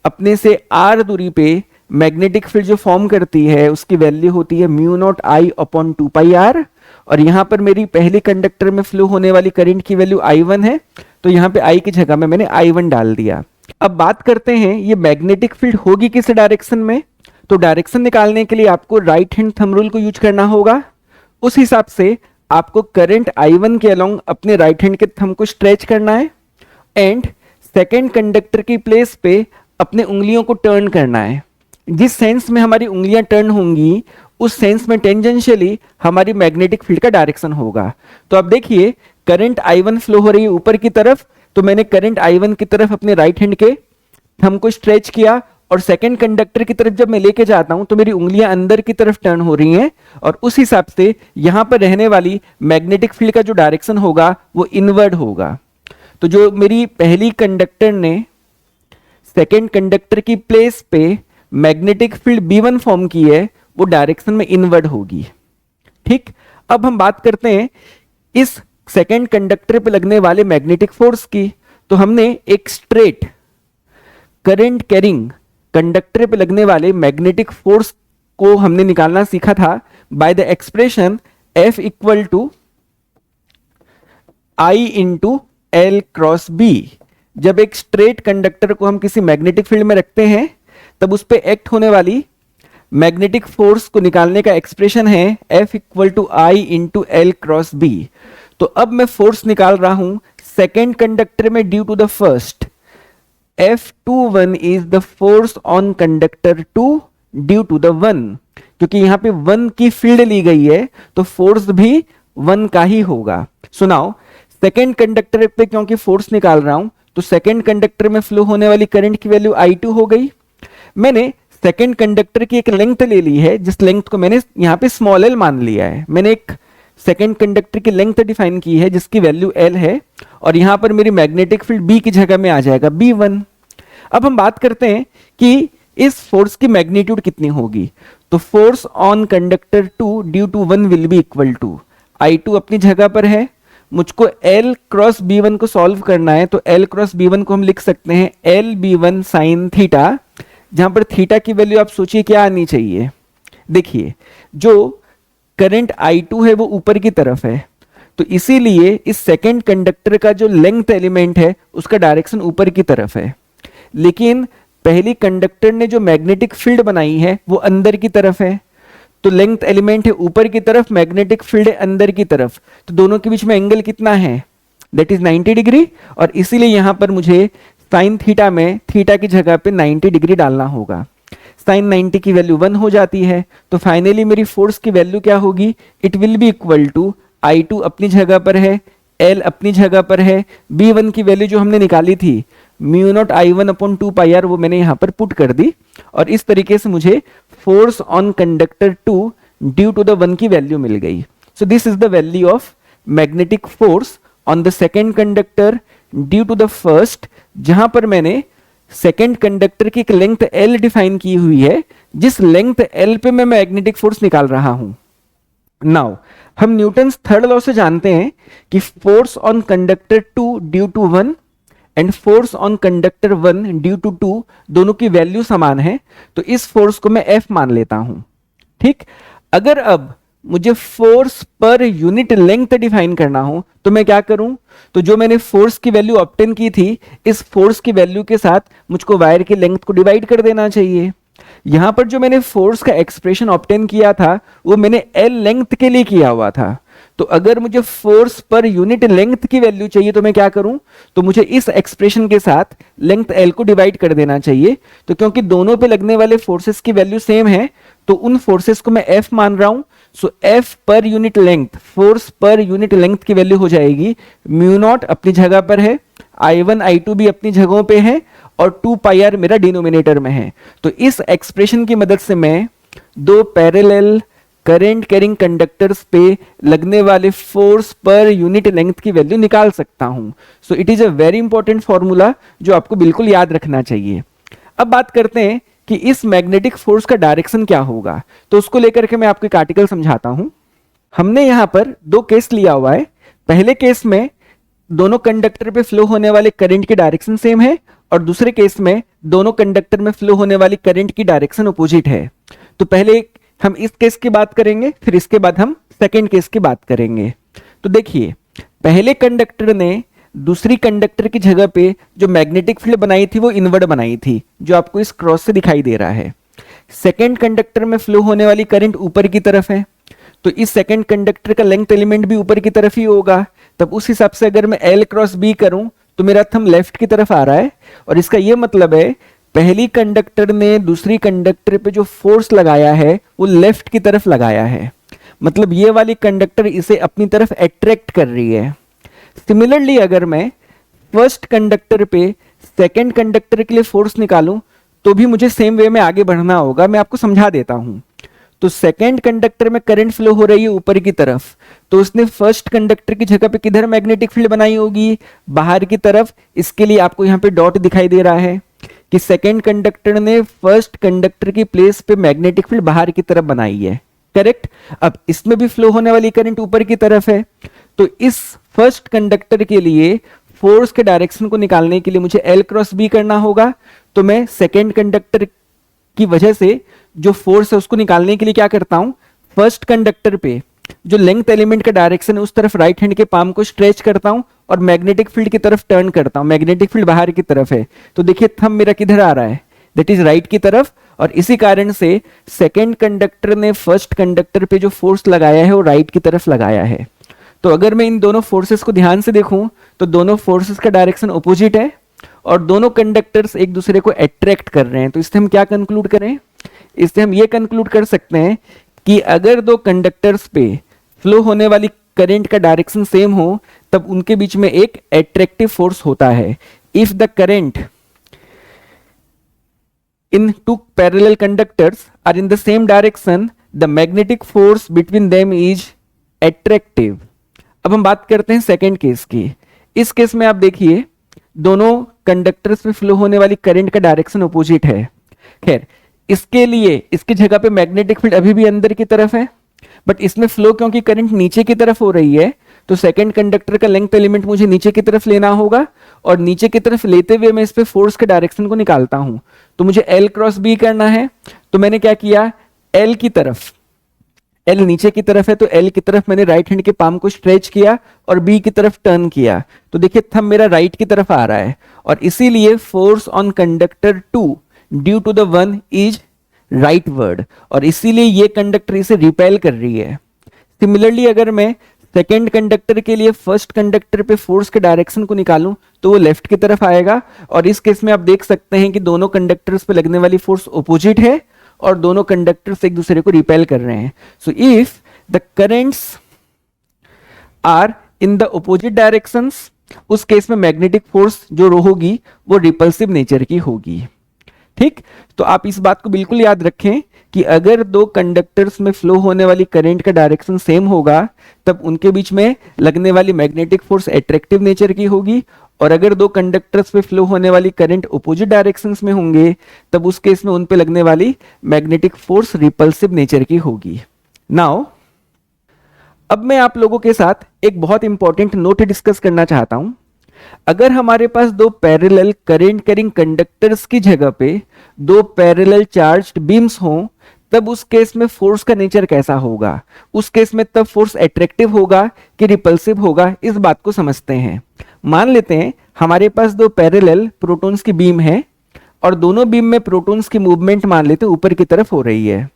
अपने से आर दूरी पे मैग्नेटिक फील्ड जो फॉर्म करती है उसकी वैल्यू होती है mu naught I upon 2 pi r. और यहां पर मेरी पहली कंडक्टर में फ्लो होने वाली करंट की वैल्यू I1 है, तो यहां पे I की जगह में मैंने I1 डाल दिया। अब बात करते हैं ये मैग्नेटिक फील्ड होगी किस डायरेक्शन में। तो डायरेक्शन निकालने के लिए आपको राइट हैंड थंब रूल को यूज करना होगा। उस हिसाब से आपको करंट I1 के अलोंग अपने राइट हैंड के थंब को स्ट्रेच करना है एंड सेकेंड कंडक्टर की प्लेस पे अपने उंगलियों को टर्न करना है। जिस सेंस में हमारी उंगलियां टर्न होंगी उस सेंस में टेंजेंशियली हमारी मैग्नेटिक फील्ड का डायरेक्शन होगा। तो अब देखिए करंट I1 फ्लो हो रही है ऊपर की तरफ, तो मैंने करंट I1 की तरफ अपने राइट हैंड के थंब को स्ट्रेच किया और सेकंड कंडक्टर की तरफ जब मैं लेके जाता हूं तो मेरी उंगलियां अंदर की तरफ टर्न हो रही हैं, और उस हिसाब से यहां पर रहने वाली मैग्नेटिक फील्ड का जो डायरेक्शन होगा वो इनवर्ड होगा। तो जो मेरी पहली कंडक्टर ने सेकेंड कंडक्टर की प्लेस पे मैग्नेटिक फील्ड B1 फॉर्म की है वो डायरेक्शन में इनवर्ड होगी। ठीक, अब हम बात करते हैं इस सेकेंड कंडक्टर पे लगने वाले मैग्नेटिक फोर्स की। तो हमने एक स्ट्रेट करंट कैरिंग कंडक्टर पे लगने वाले मैग्नेटिक फोर्स को हमने निकालना सीखा था by the expression F equal to I into L cross B। जब एक स्ट्रेट कंडक्टर को हम किसी मैग्नेटिक फील्ड में रखते हैं तब उस पे एक्ट होने वाली मैग्नेटिक फोर्स को निकालने का एक्सप्रेशन है F equal to I into L cross B। तो अब मैं फोर्स निकाल रहा हूं सेकेंड कंडक्टर में due to the first. F21 is the force on conductor 2 due to the 1। क्योंकि यहां पे 1 की फील्ड ली गई है तो फोर्स भी 1 का ही होगा। सुनाओ, सेकेंड कंडक्टर पे क्योंकि फोर्स निकाल रहा हूं तो सेकेंड कंडक्टर में फ्लो होने वाली करंट की वैल्यू I2 हो गई। मैंने सेकेंड कंडक्टर की एक लेंथ ले ली है जिस लेंथ को मैंने यहां पे स्मॉल l मान लिया है। मैंने एक सेकेंड कंडक्टर की लेंथ डिफाइन की है जिसकी वैल्यू L है, और यहां पर मेरी मैग्नेटिक फील्ड B की जगह में आ जाएगा B1। अब हम बात करते हैं कि इस फोर्स की मैग्नीट्यूड कितनी होगी। तो force on conductor 2 due to 1 will be equal to I2 अपनी जगह पर है, मुझको L क्रॉस B1 को सॉल्व करना है। तो L क्रॉस B1 को हम लिख सकते हैं LB1 साइन थीटा, जहां पर थीटा की वैल्यू आप सोचिए क्या आनी चाहिए। देखिए जो करंट I2 है वो ऊपर की तरफ है, तो इसीलिए इस सेकेंड कंडक्टर का जो लेंथ एलिमेंट है उसका डायरेक्शन ऊपर की तरफ है। लेकिन पहली कंडक्टर ने जो मैग्नेटिक फील्ड बनाई है वो अंदर की तरफ है, तो लेंथ एलिमेंट है ऊपर की तरफ, मैग्नेटिक फील्ड है अंदर की तरफ, तो दोनों के बीच में एंगल कितना है, दैट इज 90 डिग्री। और इसीलिए यहां पर मुझे साइन थीटा में थीटा की जगह पे 90 डिग्री डालना होगा। साइन 90 की वैल्यू 1 हो जाती है, तो फाइनली मेरी फोर्स की वैल्यू क्या होगी, it will be equal to I2 अपनी जगह पर है, L अपनी जगह पर है, B1 की वैल्यू जो हमने निकाली थी mu naught I1 upon 2 pi r वो मैंने यहां पर पुट कर दी, और इस तरीके से मुझे force on conductor 2 due to the 1 की वैल्यू मिल गई। So this is the value of magnetic force on the second conductor due to the first, जहां पर मैंने सेकेंड कंडक्टर की एक लेंथ L डिफाइन की हुई है, जिस लेंथ L पे मैं मैग्नेटिक फोर्स निकाल रहा हूं। नाउ हम न्यूटन्स थर्ड लॉ से जानते हैं कि force on conductor 2 due to 1 and force on conductor 1 due to 2 दोनों की वैल्यू समान है, तो इस फोर्स को मैं F मान लेता हूं। ठीक, अगर अब मुझे force per unit length define करना हो तो मैं क्या करूं, तो जो मैंने फोर्स की वैल्यू ऑब्टेन की थी, इस फोर्स की वैल्यू के साथ मुझको वायर की लेंथ को डिवाइड कर देना चाहिए। यहां पर जो मैंने फोर्स का एक्सप्रेशन ऑब्टेन किया था वो मैंने एल लेंथ के लिए किया हुआ था। तो अगर मुझे फोर्स पर यूनिट लेंथ की वैल्यू चाहिए तो मैं क्या करूं, तो मुझे इस एक्सप्रेशन के साथ लेंथ एल को डिवाइड कर देना चाहिए। तो क्योंकि दोनों पे लगने वाले फोर्सेस की वैल्यू सेम है तो उन फोर्सेस को मैं एफ मान रहा हूं। So F per unit length, force per unit length की वैल्यू हो जाएगी म्यू नॉट अपनी जगह पर है, I1 I2 भी अपनी जगहों पे है और 2 पाई आर मेरा डिनोमिनेटर में है। तो इस एक्सप्रेशन की मदद से मैं दो पैरेलल करंट कैरिंग कंडक्टर्स पे लगने वाले फोर्स पर यूनिट लेंथ की वैल्यू निकाल सकता हूं। So it is a very important formula जो आपको बिल्कुल याद रखना चाहिए। अब बात करते हैं कि इस मैग्नेटिक फोर्स का डायरेक्शन क्या होगा, तो उसको लेकर के मैं आपको एक आर्टिकल समझाता हूं। हमने यहां पर दो केस लिया हुआ है। पहले केस में दोनों कंडक्टर पे फ्लो होने वाले करंट की डायरेक्शन सेम है और दूसरे केस में दोनों कंडक्टर में फ्लो होने वाली करंट की डायरेक्शन अपोजिट है। तो पहले हम इस केस की बात करेंगे, फिर इसके बाद हम सेकेंड केस की बात करेंगे। तो देखिए, पहले कंडक्टर ने दूसरी कंडक्टर की जगह पे जो मैग्नेटिक फील्ड बनाई थी वो इनवर्ड बनाई थी, जो आपको इस क्रॉस से दिखाई दे रहा है। सेकेंड कंडक्टर में फ्लो होने वाली करंट ऊपर की तरफ है, तो इस सेकेंड कंडक्टर का लेंथ एलिमेंट भी ऊपर की तरफ ही होगा। तब उस हिसाब से अगर मैं L क्रॉस B करूं तो मेरा थंब लेफ्ट की तरफ आ रहा है, और इसका यह मतलब है पहली कंडक्टर ने दूसरी कंडक्टर पे जो फोर्स लगाया है वो लेफ्ट की तरफ लगाया है, मतलब ये वाली कंडक्टर इसे अपनी तरफ अट्रैक्ट कर रही है। सिमिलरली अगर मैं फर्स्ट कंडक्टर पे सेकेंड कंडक्टर के लिए फोर्स निकालूं तो भी मुझे सेम वे में आगे बढ़ना होगा। मैं आपको समझा देता हूं। तो सेकेंड कंडक्टर में करंट फ्लो हो रही है ऊपर की तरफ, तो उसने फर्स्ट कंडक्टर की जगह पे किधर मैग्नेटिक फील्ड बनाई होगी, बाहर की तरफ। इसके लिए आपको यहाँ पे डॉट दिखाई दे रहा है कि सेकेंड कंडक्टर ने फर्स्ट कंडक्टर की प्लेस पे मैग्नेटिक फील्ड बाहर की तरफ बनाई है, करेक्ट। अब इसमें भी फ्लो होने वाली करंट ऊपर की तरफ है, तो इस फर्स्ट कंडक्टर के लिए फोर्स के डायरेक्शन को निकालने के लिए मुझे L क्रॉस B करना होगा। तो मैं सेकेंड कंडक्टर की वजह से जो फोर्स है उसको निकालने के लिए क्या करता हूं, फर्स्ट कंडक्टर पे जो लेंथ एलिमेंट का डायरेक्शन है उस तरफ राइट हैंड के पाम को स्ट्रेच करता हूं और मैग्नेटिक फील्ड की तरफ टर्न करता हूं। मैग्नेटिक फील्ड बाहर की तरफ है, तो देखिए थंब मेरा किधर आ रहा है, दैट इज राइट की तरफ। और इसी कारण से सेकेंड कंडक्टर ने फर्स्ट कंडक्टर पे जो फोर्स लगाया है वो राइट की तरफ लगाया है। तो अगर मैं इन दोनों फोर्सेस को ध्यान से देखूं तो दोनों फोर्सेस का डायरेक्शन अपोजिट है और दोनों कंडक्टर्स एक दूसरे को अट्रैक्ट कर रहे हैं। तो इससे हम क्या कंक्लूड करें, इससे हम ये कंक्लूड कर सकते हैं कि अगर दो कंडक्टर्स पे फ्लो होने वाली करंट का डायरेक्शन सेम हो तब उनके बीच में एक अट्रैक्टिव फोर्स होता है। If the current in two parallel conductors are in the same direction the magnetic force between them is attractive. अब हम बात करते हैं सेकेंड केस की। इस केस में आप देखिए दोनों कंडक्टर्स पे फ्लो होने वाली करंट का डायरेक्शन अपोजिट है। खैर, इसके लिए इसकी जगह पे मैग्नेटिक फील्ड अभी भी अंदर की तरफ है, बट इसमें फ्लो क्योंकि करंट नीचे की तरफ हो रही है तो सेकंड कंडक्टर का लेंथ एलिमेंट मुझे नीचे की तरफ लेना होगा, और नीचे की तरफ लेते हुए मैं इस पे फोर्स के डायरेक्शन को निकालता हूं। तो मुझे L क्रॉस B करना है, तो मैंने क्या किया, L की तरफ, L नीचे की तरफ है तो L की तरफ मैंने राइट हैंड के पाम को स्ट्रेच किया और B की तरफ टर्न किया। तो देखिए थंब मेरा राइट की तरफ आ रहा है, और इसीलिए force on conductor 2 due to the 1 is rightward, और इसीलिए ये कंडक्टर इसे रिपेल कर रही है। सिमिलरली अगर मैं सेकेंड कंडक्टर के लिए फर्स्ट कंडक्टर पे फोर्स के डायरेक्शन को निकालूं तो वो लेफ्ट की तरफ आएगा, और इस केस में आप देख सकते हैं कि दोनों कंडक्टर्स पे लगने वाली फोर्स अपोजिट है और दोनों कंडक्टर्स एक दूसरे को रिपेल कर रहे हैं। So if the currents are in the opposite directions, उस केस में मैग्नेटिक फोर्स जो होगी वो रिपल्सिव नेचर की होगी। ठीक, तो आप इस बात को बिल्कुल याद रखें कि अगर दो कंडक्टर्स में फ्लो होने वाली करंट का डायरेक्शन सेम होगा तब उनके बीच में लगने वाली मैग्नेटिक फोर्स एट्रैक्टिव नेचर की होगी, और अगर दो कंडक्टर्स पे फ्लो होने वाली करंट अपोजिट डायरेक्शंस में होंगे तब उस केस में उन पे लगने वाली मैग्नेटिक फोर्स रिपल्सिव नेचर की होगी। नाउ अब मैं आप लोगों के साथ एक बहुत इंपॉर्टेंट नोट डिस्कस करना चाहता हूं। अगर हमारे पास दो पैरेलल करंट कैरिंग कंडक्टर्स की जगह पे दो पैरेलल चार्ज्ड बीम्स हों तब उस केस में फोर्स का नेचर कैसा होगा, उस केस में तब फोर्स एट्रैक्टिव होगा कि रिपल्सिव होगा, इस बात को समझते हैं। मान लेते हैं हमारे पास दो पैरेलल प्रोटॉन्स की बीम है और दोनों बीम में प्रोटॉन्स की मूवमेंट मान लेते हैं ऊपर की तरफ हो रही है।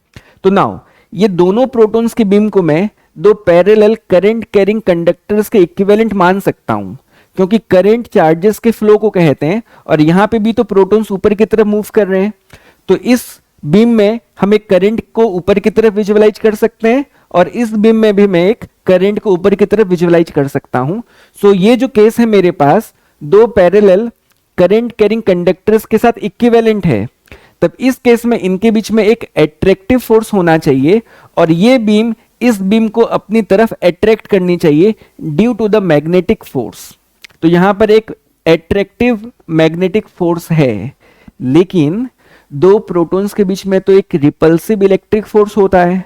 तो नाउ ये दोनों प्रोटॉन्स की बीम को मैं दो पैरेलल करंट कैरिंग कंडक्टर्स के इक्विवेलेंट मान सकता हूं, क्योंकि करंट चार्जेस के फ्लो को कहते हैं और यहां पे भी तो प्रोटॉन्स ऊपर की तरफ मूव कर रहे हैं। तो इस बीम में हम एक करंट को ऊपर की तरफ विजुअलाइज कर सकते हैं और इस बीम में भी मैं एक करंट को ऊपर की तरफ विजुअलाइज कर सकता हूं। सो ये जो केस है मेरे पास दो पैरेलल करंट कैरिंग कंडक्टर्स के साथ इक्विवेलेंट है, तब इस केस में इनके बीच में एक एट्रैक्टिव फोर्स होना चाहिए और ये बीम इस बीम को अपनी तरफ अट्रैक्ट करनी चाहिए due to the magnetic force. तो यहां पर एक एट्रैक्टिव मैग्नेटिक फोर्स है, लेकिन दो प्रोटॉन्स के बीच में तो एक रिपल्सिव इलेक्ट्रिक फोर्स होता है।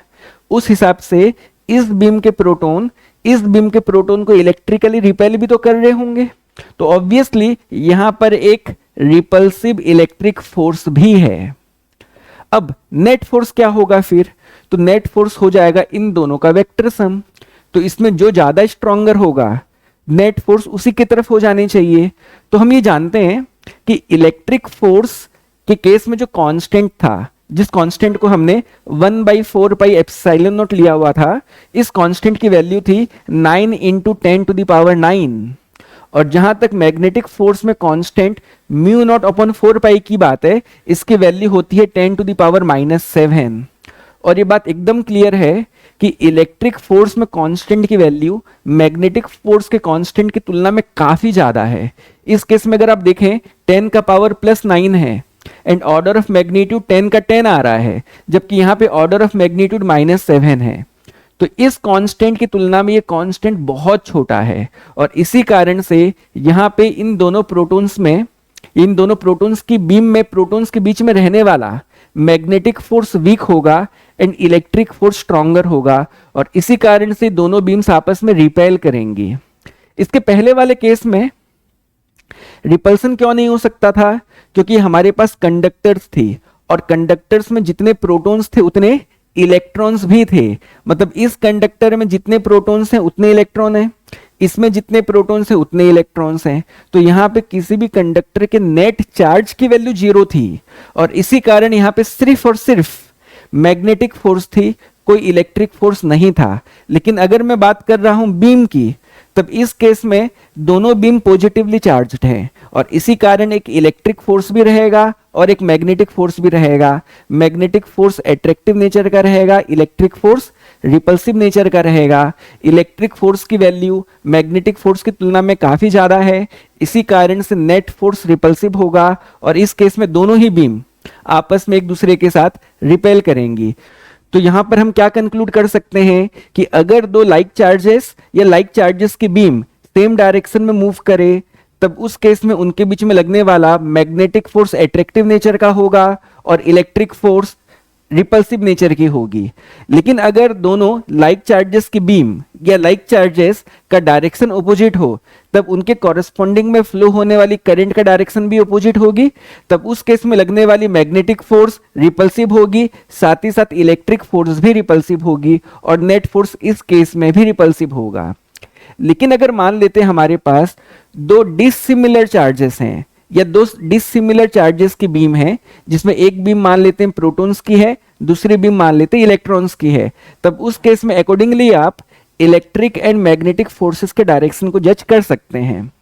उस हिसाब से इस बीम के प्रोटॉन इस बीम के प्रोटॉन को इलेक्ट्रिकली रिपेल भी तो कर रहे होंगे, तो ऑब्वियसली यहां पर एक रिपल्सिव इलेक्ट्रिक फोर्स भी है। अब नेट फोर्स क्या होगा फिर? तो नेट फोर्स हो जाएगा इन दोनों का वेक्टर सम। तो इसमें जो ज्यादा स्ट्रॉन्गर होगा नेट फोर्स उसी की तरफ हो जानी चाहिए। तो हम ये जानते हैं कि इलेक्ट्रिक फोर्स के केस में जो कांस्टेंट था, जिस कांस्टेंट को हमने 1/4 पाई एप्सिलॉन नॉट लिया हुआ था, इस कांस्टेंट की वैल्यू थी 9 × 10⁹ और जहां तक मैग्नेटिक फोर्स में कांस्टेंट μ0/4 पाई की बात है, इसकी वैल्यू होती है 10⁻⁻7। और ये बात एकदम क्लियर है कि इलेक्ट्रिक फोर्स में कांस्टेंट की वैल्यू मैग्नेटिक फोर्स के कांस्टेंट की तुलना में काफी ज्यादा है। इस केस में अगर आप देखें 10 का पावर +9 है एंड ऑर्डर ऑफ मैग्नीट्यूड 10 का 10 आ रहा है, जबकि यहां पे ऑर्डर ऑफ मैग्नीट्यूड -7 है। तो इस कांस्टेंट की तुलना में ये कांस्टेंट बहुत छोटा है और इसी कारण से यहां पे इन दोनों प्रोटॉन्स की बीम में प्रोटॉन्स के बीच में रहने वाला मैग्नेटिक फोर्स वीक होगा एंड इलेक्ट्रिक फोर्स स्ट्रॉन्गर होगा और इसी कारण से दोनों बीम्स आपस में रिपेल करेंगी। इसके पहले वाले केस में रिपल्सन क्यों नहीं हो सकता था? क्योंकि हमारे पास कंडक्टर्स थी और कंडक्टर्स में जितने प्रोटॉन्स थे उतने इलेक्ट्रॉन्स भी थे। मतलब इस कंडक्टर में जितने प्रोटॉन्स हैं उतने इलेक्ट्रॉन हैं, इसमें जितने प्रोटॉन्स हैं उतने इलेक्ट्रॉन्स हैं। तो यहाँ पे किसी भी कंडक्टर के नेट चार्ज की वैल्यू 0 थी और इसी कारण यहाँ पे सिर्फ और सिर्फ मैग्नेटिक फोर्स थी, कोई इलेक्ट्रिक फोर्स नहीं था। लेकिन अगर मैं बात कर रहा हूं बीम की, तब इस केस में दोनों बीम पॉजिटिवली चार्ज्ड हैं और इसी कारण एक इलेक्ट्रिक फोर्स भी रहेगा और एक मैग्नेटिक फोर्स भी रहेगा। मैग्नेटिक फोर्स एट्रैक्टिव नेचर का रहेगा, इलेक्ट्रिक फोर्स रिपल्सिव नेचर का रहेगा। इलेक्ट्रिक फोर्स की वैल्यू मैग्नेटिक फोर्स की तुलना में काफी ज्यादा है, इसी कारण से नेट फोर्स रिपल्सिव होगा और इस केस में दोनों ही बीम आपस में एक दूसरे के साथ रिपेल करेंगी। तो यहां पर हम क्या कंक्लूड कर सकते हैं कि अगर दो लाइक चार्जेस या लाइक चार्जेस की बीम सेम डायरेक्शन में मूव करे तब उस केस में उनके बीच में लगने वाला मैग्नेटिक फोर्स एट्रैक्टिव नेचर का होगा और इलेक्ट्रिक फोर्स रिपल्सिव नेचर की होगी। लेकिन अगर दोनों लाइक चार्जेस की बीम या लाइक चार्जेस का डायरेक्शन अपोजिट हो तब उनके कॉरेस्पॉन्डिंग में फ्लो होने वाली करंट का डायरेक्शन भी अपोजिट होगी, तब उस केस में लगने वाली मैग्नेटिक फोर्स रिपल्सिव होगी, साथ ही साथ इलेक्ट्रिक फोर्स भी रिपल्सिव होगी और नेट फोर्स इस केस में भी रिपल्सिव होगा। लेकिन अगर मान लेते हैं हमारे पास दो डिसिमिलर चार्जेस हैं या दो डिसिमिलर चार्जेस की बीम है, जिसमें एक बीम मान लेते हैं प्रोटॉन्स की है, दूसरी बीम मान लेते हैं इलेक्ट्रॉन्स की है, तब उस केस में अकॉर्डिंगली आप इलेक्ट्रिक एंड मैग्नेटिक फोर्सेस के डायरेक्शन को जज कर सकते हैं।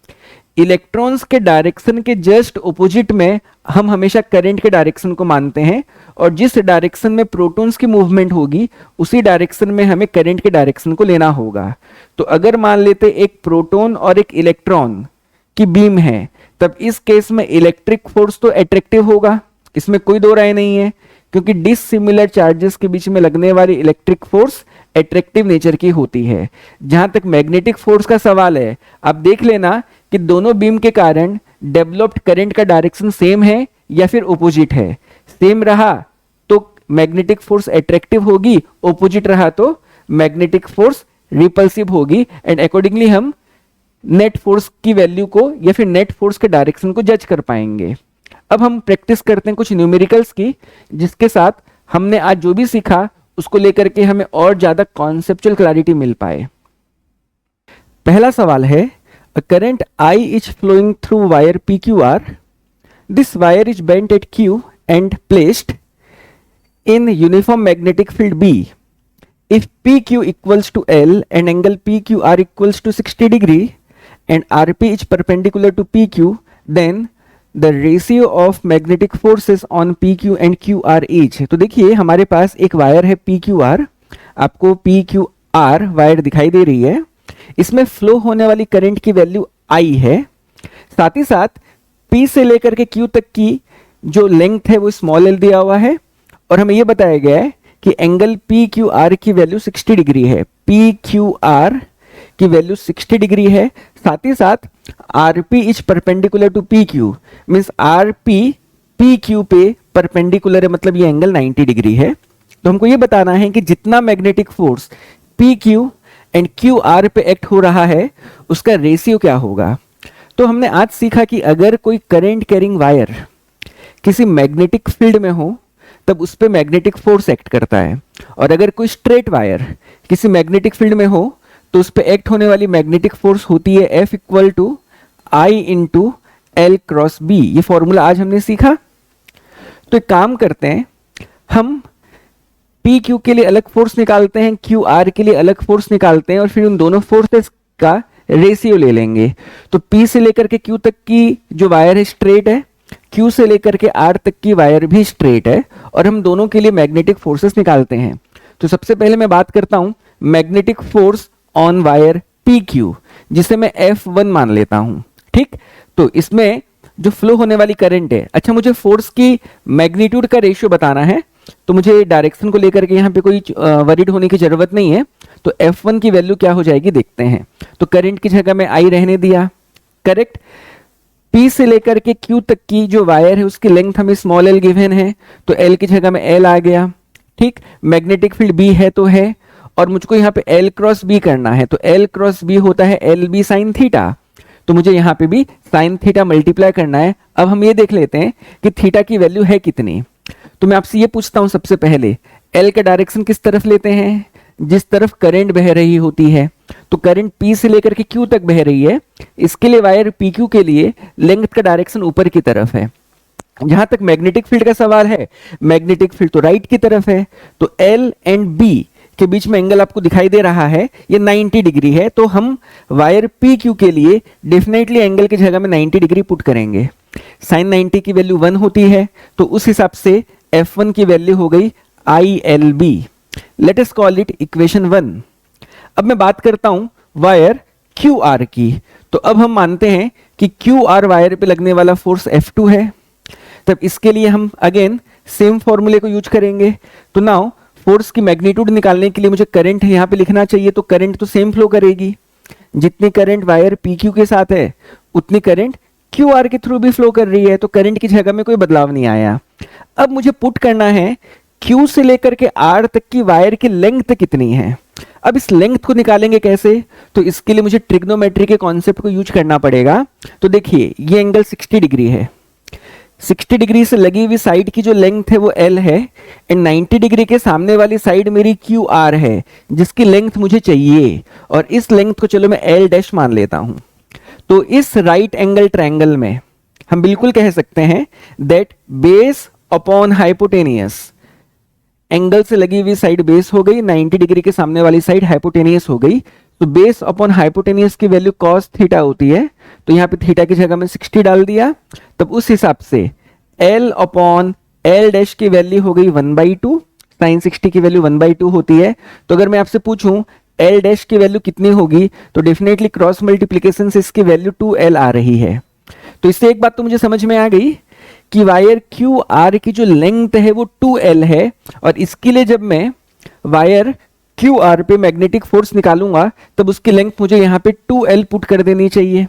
इलेक्ट्रॉन्स के डायरेक्शन के जस्ट ऑपोजिट में हम हमेशा करंट के डायरेक्शन को मानते हैं और जिस डायरेक्शन में प्रोटॉन्स की मूवमेंट होगी उसी डायरेक्शन में हमें करंट के डायरेक्शन को लेना होगा। तो अगर मान लेते एक प्रोटॉन और एक इलेक्ट्रॉन की बीम है, तब इस केस में इलेक्ट्रिक फोर्स तो अट्रैक्टिव होगा, इसमें कोई दो राय नहीं है, क्योंकि डिसिमिलर चार्जेस के बीच में लगने वाली इलेक्ट्रिक फोर्स एट्रैक्टिव नेचर की होती है। जहां तक मैग्नेटिक फोर्स का सवाल है, आप देख लेना कि दोनों बीम के कारण डेवलप्ड करंट का डायरेक्शन सेम है या फिर ओपोजिट है। सेम रहा तो मैग्नेटिक फोर्स एट्रैक्टिव होगी, ओपोजिट रहा तो मैग्नेटिक फोर्स रिपल्सिव होगी, एंड अकॉर्डिंगली हम नेट फोर्स की वैल्यू को या फिर नेट फोर्स के डायरेक्शन को जज कर पाएंगे। अब हम प्रैक्टिस करते हैं कुछ न्यूमेरिकल्स की, जिसके साथ हमने आज जो भी सीखा उसको लेकर के हमें और ज्यादा कॉन्सेप्चुअल क्लैरिटी मिल पाए। पहला सवाल है, a current I is flowing through wire PQR. This wire is bent at Q and placed in uniform magnetic field B. If PQ equals to L and angle PQR equals to 60 degree and RP is perpendicular to PQ, then the ratio of magnetic forces on PQ and QR is. तो देखिए हमारे पास एक wire है PQR, आपको PQR wire दिखाई दे रही है, इसमें फ्लो होने वाली करंट की वैल्यू I है, साथ ही साथ P से लेकर के Q तक की जो लेंथ है वो स्मॉल l दिया हुआ है, और हमें यह बताया गया है कि एंगल PQR की वैल्यू 60 डिग्री है। PQR की वैल्यू 60 डिग्री है, साथ ही साथ RP is perpendicular to PQ, means RP PQ पे परपेंडिकुलर है, मतलब ये एंगल 90 डिग्री है। तो हमको ये बताना है कि जितना magnetic force PQ and QR पे एक्ट हो रहा है उसका रेशियो क्या होगा। तो हमने आज सीखा कि अगर कोई करंट कैरिंग वायर किसी मैग्नेटिक फील्ड में हो तब उस पर मैग्नेटिक फोर्स एक्ट करता है, और अगर कोई स्ट्रेट वायर किसी मैग्नेटिक फील्ड में हो तो उस पर एक्ट होने वाली मैग्नेटिक फोर्स होती है F equal to I into L cross B। ये फॉर्मूला आज हमने सीखा। तो एक काम करते हैं, हम PQ के लिए अलग फोर्स निकालते हैं, QR के लिए अलग फोर्स निकालते हैं, और फिर उन दोनों फोर्सेस का रेशियो ले लेंगे। तो P से लेकर के Q तक की जो वायर है स्ट्रेट है, Q से लेकर के R तक की वायर भी स्ट्रेट है, और हम दोनों के लिए मैग्नेटिक फोर्सेस निकालते हैं। तो सबसे पहले मैं बात करता हूं magnetic force on wire PQ, जिसे मैं F1 मान लेता हूं। ठीक, तो इसमें जो फ्लो होने वाली करंट है, अच्छा मुझे फोर्स की मैग्नीट्यूड का रेशियो बताना है, तो मुझे डायरेक्शन को लेकर के यहाँ पे कोई वरीड होने की जरूरत नहीं है। तो F1 की वैल्यू क्या हो जाएगी देखते हैं। तो करंट की जगह में I रहने दिया, करेक्ट। P से लेकर के Q तक की जो वायर है उसकी लेंथ हमें स्मॉल l गिवन है, तो L की जगह में L आ गया। ठीक, मैग्नेटिक फील्ड B है तो है, और मुझको यहाँ पे L क्रॉस B करना है, तो L क्रॉस B होता है LB साइन थीटा, तो मुझे यहाँ पे भी साइन थीटा मल्टीप्लाई करना है। अब हम ये देख लेते हैं कि थीटा की वैल्यू है कितनी। तो मैं आपसे ये पूछता हूँ सबसे पहले, L का डायरेक्शन किस तरफ लेते हैं, जिस तरफ करंट बह रही होती है। तो करंट P से लेकर के Q तक बह रही है, इसके लिए वायर PQ के लिए लेंथ का डायरेक्शन ऊपर की तरफ है। जहां तक मैग्नेटिक फील्ड का सवाल है, मैग्नेटिक फील्ड तो राइट की तरफ है, तो L एंड B के बीच में एंगल आपको दिखाई दे रहा है, ये 90 डिग्री है। तो हम वायर PQ के लिए डेफिनेटली एंगल की जगह में 90 डिग्री पुट करेंगे। साइन 90 की वैल्यू 1 होती है, तो उस हिसाब से F1 की वैल्यू हो गई ILB। Let us call it equation 1। अब मैं बात करता हूं वायर QR की। तो अब हम मानते हैं कि QR वायर पे लगने वाला फोर्स F2 है, तब इसके लिए हम अगेन सेम फॉर्मूले को यूज करेंगे। तो नाउ फोर्स की मैग्नीट्यूड निकालने के लिए मुझे करंट यहाँ पे लिखना चाहिए, तो करंट तो सेम फ्लो करेगी, जितनी करंट वायर PQ के साथ है उतनी करंट QR के थ्रू भी फ्लो कर रही है, तो करंट की जगह में कोई बदलाव नहीं आया। अब मुझे पुट करना है Q से लेकर के R तक की वायर की लेंथ कितनी है। अब इस लेंथ को निकालेंगे कैसे, तो इसके लिए मुझे ट्रिग्नोमेट्री के कॉन्सेप्ट को यूज करना पड़ेगा। तो देखिए ये एंगल 60 डिग्री है, 60 डिग्री से लगी हुई साइड की जो लेंथ है वो L है, एंड 90 डिग्री के सामने वाली साइड मेरी QR है जिसकी लेंथ मुझे चाहिए, और इस लेंथ को चलो मैं L डैश मान लेता हूं। तो इस राइट एंगल ट्रायंगल में हम बिल्कुल कह सकते हैं that base upon hypotenuse, angle से लगी हुई साइड बेस हो गई, 90 डिग्री के सामने वाली साइड हाइपोटेनियस हो गई। तो बेस अपॉन हाइपोटेनियस की वैल्यू cos थीटा होती है, तो यहाँ पे थीटा की जगह में 60 डाल दिया, तब उस हिसाब से L अपॉन L डैश की वैल्यू हो गई 1/2, साइन 60 की वैल्यू 1/2 होती है। तो अगर मैं आपसे पूछूं L डैश की वैल्यू कितनी होगी, तो डेफिनेटली क्रॉस मल्टीप्लीकेशन से इसकी वैल्यू 2L आ रही है। तो इससे एक बात तो मुझे समझ में आ गई कि वायर क्यू आर की जो लेंथ है वो 2L है, और इसके लिए जब मैं वायर क्यू आर पे मैग्नेटिक फोर्स निकालूंगा तब उसकी लेंथ मुझे यहाँ पे 2L पुट कर देनी चाहिए।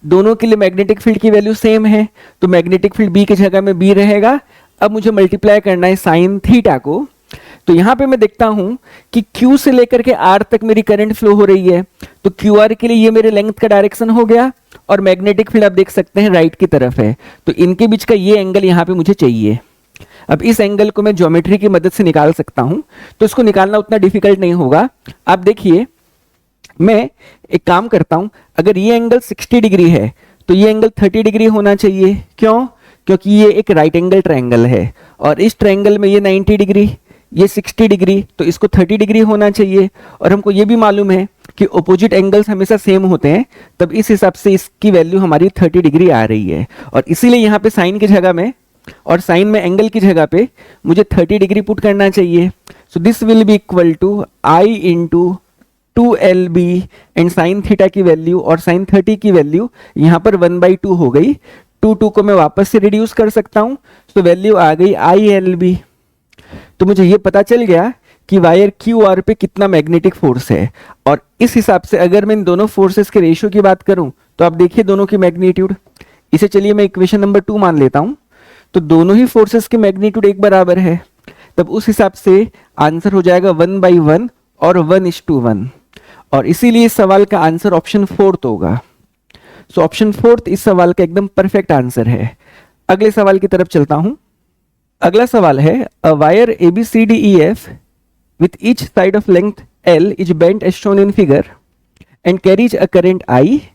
दोनों के लिए मैग्नेटिक फील्ड की वैल्यू सेम है, तो मैग्नेटिक फील्ड बी की जगह में बी रहेगा। अब मुझे मल्टीप्लाई करना है साइन थीटा को, तो यहां पे मैं देखता हूं कि Q से लेकर के R तक मेरी करंट फ्लो हो रही है, तो QR के लिए ये मेरे लेंथ का डायरेक्शन हो गया, और मैग्नेटिक फील्ड आप देख सकते हैं राइट की तरफ है, तो इनके बीच का ये एंगल यहां पे मुझे चाहिए। अब इस एंगल को मैं ज्योमेट्री की मदद से निकाल सकता हूं, तो इसको निकालना उतना डिफिकल्ट नहीं होगा। आप देखिए, मैं एक काम करता हूं, अगर ये एंगल 60 डिग्री है तो ये एंगल 30 डिग्री होना चाहिए। क्यों? क्योंकि ये एक राइट एंगल ट्रायंगल है, और इस ट्रायंगल में ये 90 डिग्री, ये 60 डिग्री, तो इसको 30 डिग्री होना चाहिए। और हमको ये भी मालूम है कि ऑपोजिट एंगल्स हमेशा सेम होते हैं, तब इस हिसाब से इसकी वैल्यू हमारी 30 डिग्री आ रही है। और इसीलिए यहाँ पे साइन की जगह में और साइन में एंगल की जगह पे मुझे 30 डिग्री पुट करना चाहिए। So this will be equal to I into 2LB, and sine theta की वैल्यू और साइन 30 की वैल्यू यहाँ पर 1/2 हो गई। 2 को मैं वापस से रिड्यूस कर सकता हूँ, तो वैल्यू आ गई ILB। तो मुझे ये पता चल गया कि वायर QR पे कितना मैग्नेटिक फोर्स है, और इस हिसाब से अगर मैं इन दोनों फोर्सेस के रेशियो की बात करूं तो आप देखिए दोनों की मैग्नीट्यूड, इसे चलिए मैं इक्वेशन नंबर 2 मान लेता हूं, तो दोनों ही फोर्सेस के मैग्नीट्यूड एक बराबर है, तब उस हिसाब से आंसर हो जाएगा 1/1 और 1:1, और इसीलिए इस सवाल का आंसर ऑप्शन 4 होगा। सो ऑप्शन 4 इस सवाल का एकदम परफेक्ट आंसर है। अगले सवाल की तरफ चलता हूं। अगला सवाल है, a wire ABCDEF with each side of length L is bent as shown in figure and carries a current I.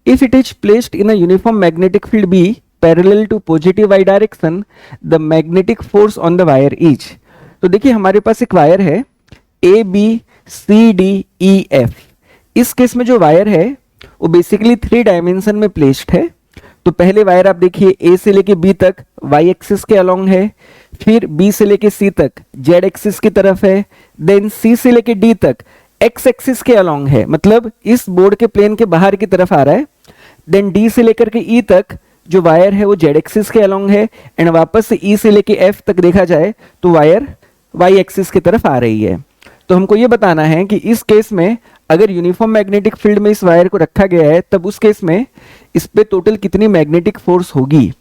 If it is placed in a uniform magnetic field B parallel to positive y direction, the magnetic force on the wire is. तो देखिए हमारे पास एक wire है ABCDEF। इस case में जो wire है वो बेसिकली 3 डायमेंशन में प्लेस्ड है। तो पहले वायर आप देखिए A से लेके B तक y एक्सिस के अलोंग है, फिर B से लेके C तक Z एक्सिस की तरफ है, देन C से लेके D तक x एक्सिस के अलोंग है, मतलब इस बोर्ड के प्लेन के बाहर की तरफ आ रहा है। देन D से लेकर के E तक जो वायर है वो Z एक्सिस के अलोंग है, एंड वापस से E से लेके F तक देखा जाए तो वायर y एक्सिस की तरफ आ रही है। तो हमको ये बताना है कि इस केस में अगर यूनिफॉर्म मैग्नेटिक फील्ड में इस वायर को रखा गया है तब उस केस में इस पे टोटल कितनी मैग्नेटिक फोर्स होगी।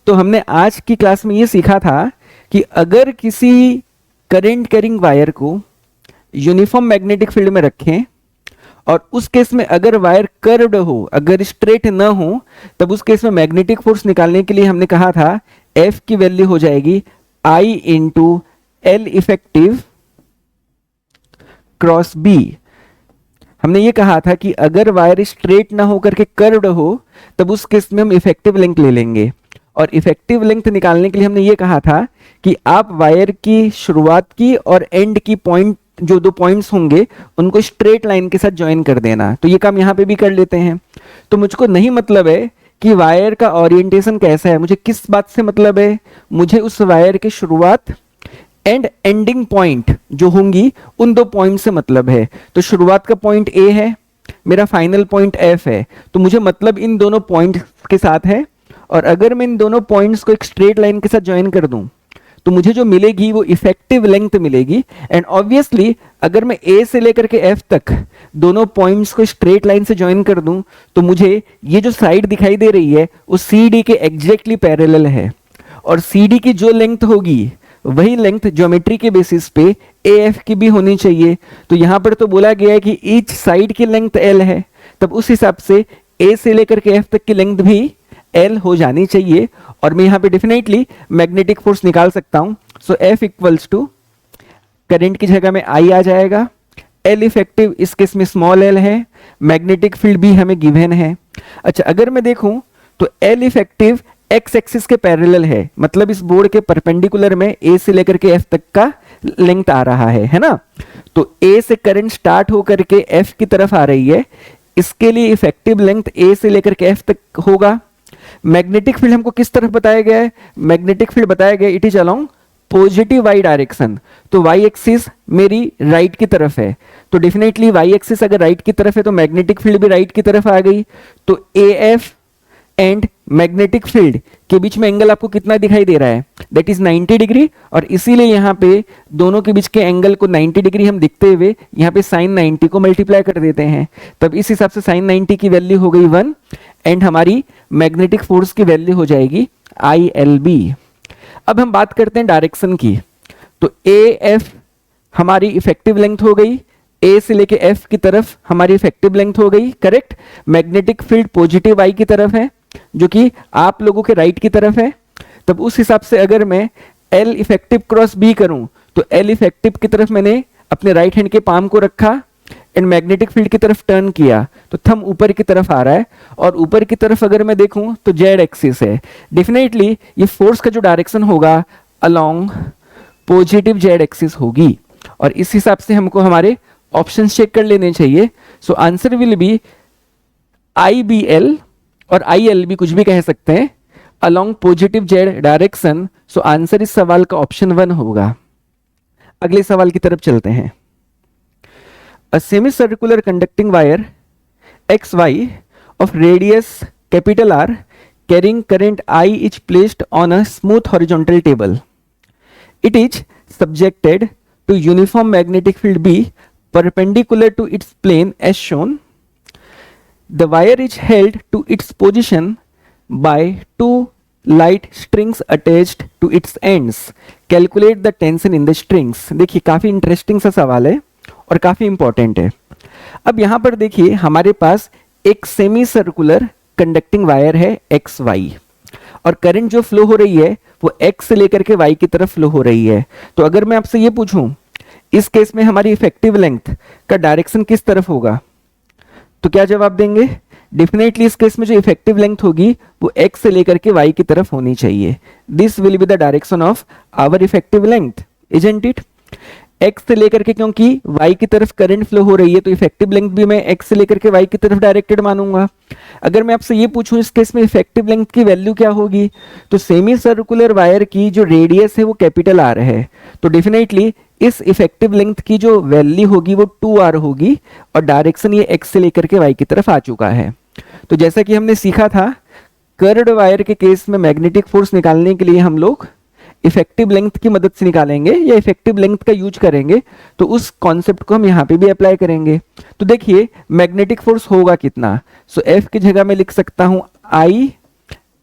तो हमने आज की क्लास में ये सीखा था कि अगर किसी करंट कैरिंग वायर को यूनिफॉर्म मैग्नेटिक फील्ड में रखें और उस केस में अगर वायर कर्व्ड हो, अगर स्ट्रेट ना हो, तब उस केस में मैग्नेटिक फोर्स निकालने के लिए हमने कहा था F की वैल्यू हो जाएगी I into L effective cross B। हमने ये कहा था कि अगर वायर स्ट्रेट ना होकर के कर्व्ड हो तब उस केस में हम इफेक्टिव लेंथ ले लेंगे, और इफेक्टिव लेंथ निकालने के लिए हमने ये कहा था कि आप वायर की शुरुआत की और एंड की पॉइंट, जो 2 पॉइंट्स होंगे उनको स्ट्रेट लाइन के साथ ज्वाइन कर देना। तो ये काम यहाँ पे भी कर लेते हैं। तो मुझको नहीं मतलब है कि वायर का ओरिएंटेशन कैसा है, मुझे किस बात से मतलब है, मुझे उस वायर की शुरुआत एंड एंडिंग पॉइंट जो होंगी उन 2 पॉइंट से मतलब है। तो शुरुआत का पॉइंट A है, मेरा फाइनल पॉइंट F है, तो मुझे मतलब इन दोनों पॉइंट के साथ है। और अगर मैं इन दोनों पॉइंट्स को एक स्ट्रेट लाइन के साथ ज्वाइन कर दूं तो मुझे जो मिलेगी वो इफेक्टिव लेंथ मिलेगी। एंड ऑब्वियसली अगर मैं A से लेकर के F तक दोनों पॉइंट्स को स्ट्रेट लाइन से ज्वाइन कर दूं तो मुझे ये जो साइड दिखाई दे रही है वो CD के एग्जैक्टली पैरेलल है, और CD की जो लेंथ होगी वही लेंथ ज्योमेट्री के बेसिस पे AF की भी होनी चाहिए। तो यहां पर तो बोला गया है कि ईच साइड की लेंथ L है, तब उस हिसाब से A से लेकर के F तक की लेंथ भी L हो जानी चाहिए, और मैं यहां पे डेफिनेटली मैग्नेटिक फोर्स निकाल सकता हूं। सो F इक्वल्स टू करंट की जगह में I आ जाएगा, L इफेक्टिव इस केस में स्मॉल l है, मैग्नेटिक फील्ड भी हमें गिवन है। अच्छा, अगर मैं देखूं तो L इफेक्टिव x एक्सिस के पैरेलल है, मतलब इस बोर्ड के परपेंडिकुलर में A से लेकर के F तक का लेंथ आ रहा है ना। तो A से करंट स्टार्ट होकर के F की तरफ आ रही है, इसके लिए इफेक्टिव लेंथ A से लेकर के F तक होगा। मैग्नेटिक फील्ड हमको किस तरफ बताया गया है, मैग्नेटिक फील्ड बताया गया it is along positive y direction. तो y एक्सिस मेरी राइट की तरफ है, तो डेफिनेटली y एक्सिस अगर राइट की तरफ है तो मैग्नेटिक फील्ड भी राइट की तरफ आ गई। तो AF एंड मैग्नेटिक फील्ड के बीच में एंगल आपको कितना दिखाई दे रहा है, दैट इज 90 डिग्री। और इसीलिए यहाँ पे दोनों के बीच के एंगल को 90 डिग्री हम दिखते हुए यहाँ पे साइन 90 को मल्टीप्लाई कर देते हैं। तब इस हिसाब से साइन 90 की वैल्यू हो गई 1 एंड हमारी मैग्नेटिक फोर्स की वैल्यू हो जाएगी ILB। अब हम बात करते हैं डायरेक्शन की। तो AF हमारी इफेक्टिव लेंथ हो गई, ए से लेके एफ की तरफ हमारी इफेक्टिव लेंथ हो गई, करेक्ट। मैग्नेटिक फील्ड पॉजिटिव आई की तरफ है जो कि आप लोगों के राइट की तरफ है। तब उस हिसाब से अगर मैं एल इफेक्टिव क्रॉस बी करूं तो एल इफेक्टिव की तरफ मैंने अपने राइट हैंड के पाम को रखा एंड मैग्नेटिक फील्ड की तरफ टर्न किया तो थंब ऊपर की तरफ आ रहा है। और ऊपर की तरफ अगर मैं देखूं तो जेड एक्सिस है। डेफिनेटली ये फोर्स का जो डायरेक्शन होगा अलोंग पॉजिटिव जेड एक्सिस होगी। और इस हिसाब से हमको हमारे ऑप्शन चेक कर लेने चाहिए। So answer will be IBL और ILB कुछ भी कह सकते हैं along positive Z direction. So answer इस सवाल का ऑप्शन 1 होगा। अगले सवाल की तरफ चलते हैं। A semicircular conducting wire XY of radius capital R carrying current I is placed on a smooth horizontal table. It is subjected to uniform magnetic field B perpendicular to its plane as shown. The wire is held to its position by two light strings attached to its ends. Calculate the tension in the strings. देखिए काफी interesting सा सवाल है और काफी important है। अब यहां पर देखिए हमारे पास एक सेमी सर्कुलर कंडक्टिंग वायर है XY और करंट जो फ्लो हो रही है वो X से लेकर के Y की तरफ फ्लो हो रही है। तो अगर मैं आपसे ये पूछूं इस केस में हमारी इफेक्टिव लेंथ का डायरेक्शन किस तरफ होगा तो क्या जवाब देंगे? डेफिनेटली इस केस में जो इफेक्टिव लेंथ होगी वो X से लेकर के Y की तरफ होनी चाहिए। This will be the direction of our effective length, isn't it? X से लेकर के क्योंकि Y की तरफ करंट फ्लो हो रही है तो इफेक्टिव लेंथ भी मैं X से लेकर के Y की तरफ डायरेक्टेड मानूंगा। अगर मैं आपसे ये पूछूं इस केस में इफेक्टिव लेंथ की वैल्यू क्या होगी तो सेमी सर्कुलर वायर की जो रेडियस है वो कैपिटल R है। तो डेफिनेटली इस इफेक्टिव लेंथ की जो वैल्यू होगी वो 2R होगी और डायरेक्शन ये X से लेकर के Y की तरफ आ चुका है। तो जैसा कि हमने सीखा था कर्व्ड वायर के केस में मैग्नेटिक फोर्स निकालने के लिए हम लोग इफेक्टिव लेंथ की मदद से निकालेंगे या इफेक्टिव लेंथ का यूज करेंगे। तो उस कॉन्सेप्ट को हम यहाँ पे भी अप्लाई करेंगे। तो देखिए मैग्नेटिक फोर्स होगा कितना, सो F की जगह मैं लिख सकता हूं I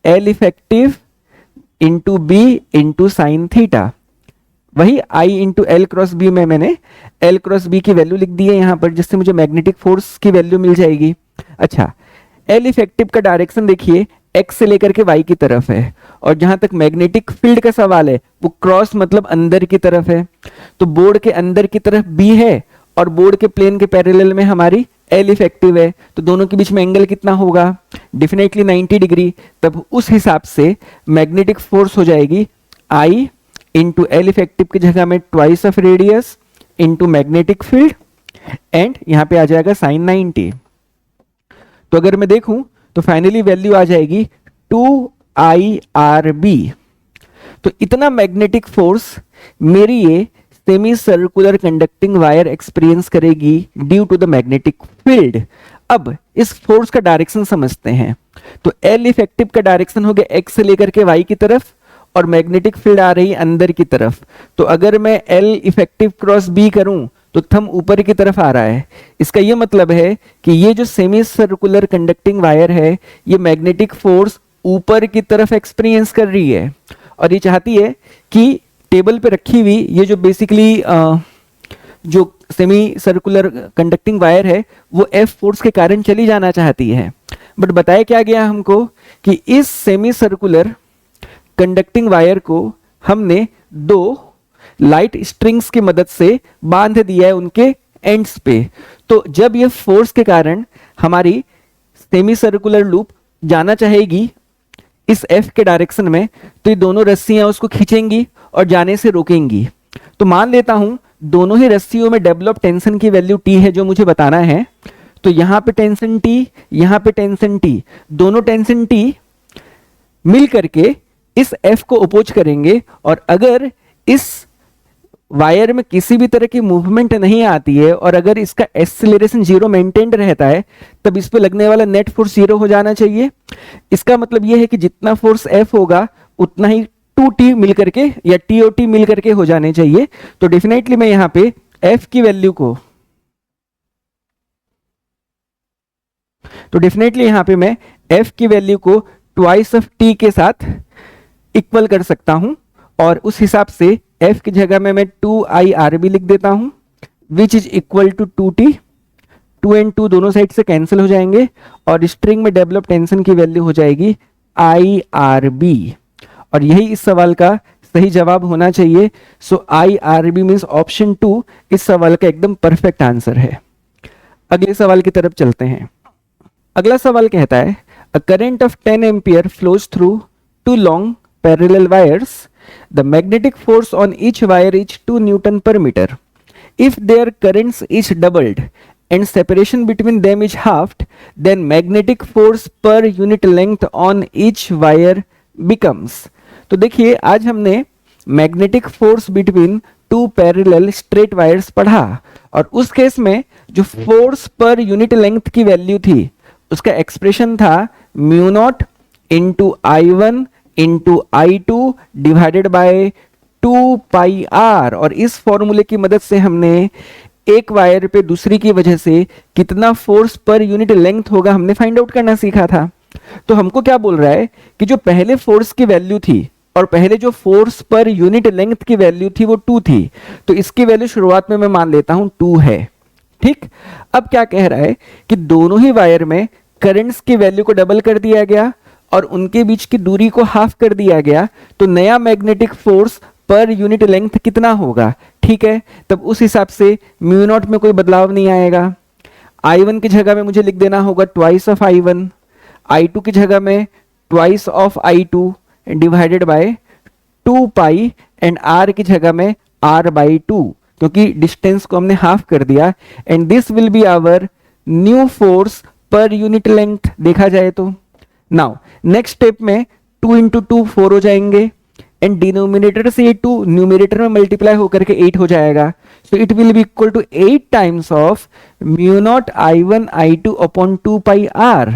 L effective into B into sine theta. वही I into L cross B में मैंने L क्रॉस B की वैल्यू लिख दी है यहाँ पर जिससे मुझे मैग्नेटिक फोर्स की वैल्यू मिल जाएगी। अच्छा L इफेक्टिव का डायरेक्शन देखिए X से लेकर के Y की तरफ है और जहां तक मैग्नेटिक फील्ड का सवाल है वो क्रॉस मतलब अंदर की तरफ है। तो बोर्ड के अंदर की तरफ B है और बोर्ड के प्लेन के पैरेलल में हमारी L इफेक्टिव है। तो दोनों के बीच में एंगल कितना होगा? Definitely 90 degree. तब उस हिसाब से मैग्नेटिक फोर्स हो जाएगी I इंटू L इफेक्टिव की जगह में twice of radius into magnetic field and यहाँ पे आ जाएगा साइन 90। तो अगर मैं देखूं तो फाइनली वैल्यू आ जाएगी 2IRB। तो इतना मैग्नेटिक फोर्स मेरी ये semi circular conducting wire experience करेगी due to the magnetic field. अब इस फोर्स का डायरेक्शन समझते हैं। तो L इफेक्टिव का डायरेक्शन हो गया X से लेकर के Y की तरफ और मैग्नेटिक फील्ड आ रही अंदर की तरफ। तो अगर मैं L इफेक्टिव क्रॉस B करूं तो थंब ऊपर की तरफ आ रहा है। इसका यह मतलब है कि ये जो सेमी सर्कुलर कंडक्टिंग वायर है ये मैग्नेटिक फोर्स ऊपर की तरफ एक्सपीरियंस कर रही है और ये चाहती है कि टेबल पे रखी हुई ये जो बेसिकली जो सेमी सर्कुलर कंडक्टिंग वायर है वो F फोर्स के कारण चली जाना चाहती है। बट बताया क्या गया हमको कि इस सेमी सर्कुलर कंडक्टिंग वायर को हमने दो लाइट स्ट्रिंग्स की मदद से बांध दिया है उनके एंड्स पे। तो जब ये फोर्स के कारण हमारी सेमी सर्कुलर लूप जाना चाहेगी इस F के डायरेक्शन में तो ये दोनों रस्सियां उसको खींचेंगी और जाने से रोकेंगी। तो मान लेता हूं दोनों ही रस्सियों में डेवलप टेंशन की वैल्यू T है जो मुझे बताना है। तो यहां पे टेंशन T, यहां पे टेंशन T, दोनों टेंशन T मिल करके इस F को अपोज करेंगे और अगर इस वायर में किसी भी तरह की मूवमेंट नहीं आती है और अगर इसका एक्सेलरेशन जीरो मेंटेन्ड रहता है तब इस पे लगने वाला नेट फोर्स जीरो हो जाना चाहिए। इसका मतलब यह है कि जितना फोर्स F होगा उतना ही 2T मिल करके या TOT मिल करके हो जाने चाहिए। तो डेफिनेटली मैं यहाँ पे F की वैल्यू को मैं F की वैल्यू को ट्वाइस ऑफ T के साथ इक्वल कर सकता हूं और उस हिसाब से F की जगह में मैं 2IRB लिख देता हूं which is equal to 2T। 2 and 2 दोनों साइड से कैंसिल हो जाएंगे और स्ट्रिंग में डेवलप टेंशन की वैल्यू हो जाएगी IRB और यही इस सवाल का सही जवाब होना चाहिए। सो IRB मीन्स ऑप्शन 2 इस सवाल का एकदम परफेक्ट आंसर है। अगले सवाल की तरफ चलते हैं। अगला सवाल कहता है a current of 10 ampere flows through two long parallel wires. The magnetic force on each wire is 2 newton per metre. If their currents is doubled and separation between them is halved, then magnetic force per unit length on each wire becomes। तो देखिए आज हमने magnetic force between two parallel straight wires पढ़ा और उस case में जो force per unit length की वैल्यू थी उसका एक्सप्रेशन था mu naught into I1 into I2 divided bye 2πr और इस फॉर्मूले की मदद से हमने एक वायर पे दूसरी की वजह से कितना फोर्स पर यूनिट लेंथ होगा हमने फाइंड आउट करना सीखा था। तो हमको क्या बोल रहा है कि जो पहले फोर्स की वैल्यू थी और पहले जो फोर्स पर यूनिट लेंथ की वैल्यू थी वो 2 थी, तो इसकी वैल्यू शुरुआत में मैं मान लेता हूं 2 है। ठीक, अब क्या कह रहा है कि दोनों ही वायर में करंट्स की वैल्यू को डबल कर दिया गया और उनके बीच की दूरी को हाफ कर दिया गया, तो नया magnetic force per unit length कितना होगा। ठीक है, तब उस हिसाब से म्यू नॉट में कोई बदलाव नहीं आएगा। I1 की जगह में मुझे लिख देना होगा ट्वाइस ऑफ I1, I2 की जगह में twice of I2 divided by 2π and R की जगह में R/2 क्योंकि डिस्टेंस को हमने हाफ कर दिया and this will be our new force per unit length देखा जाए तो। नाउ नेक्स्ट स्टेप में 2 इंटू 2 4 हो जाएंगे एंड डिनोमिनेटर से ये 2 न्यूमिनेटर में मल्टीप्लाई होकर के 8 हो जाएगा। So it will be equal to 8 times of mu naught I1 I2 upon 2πr।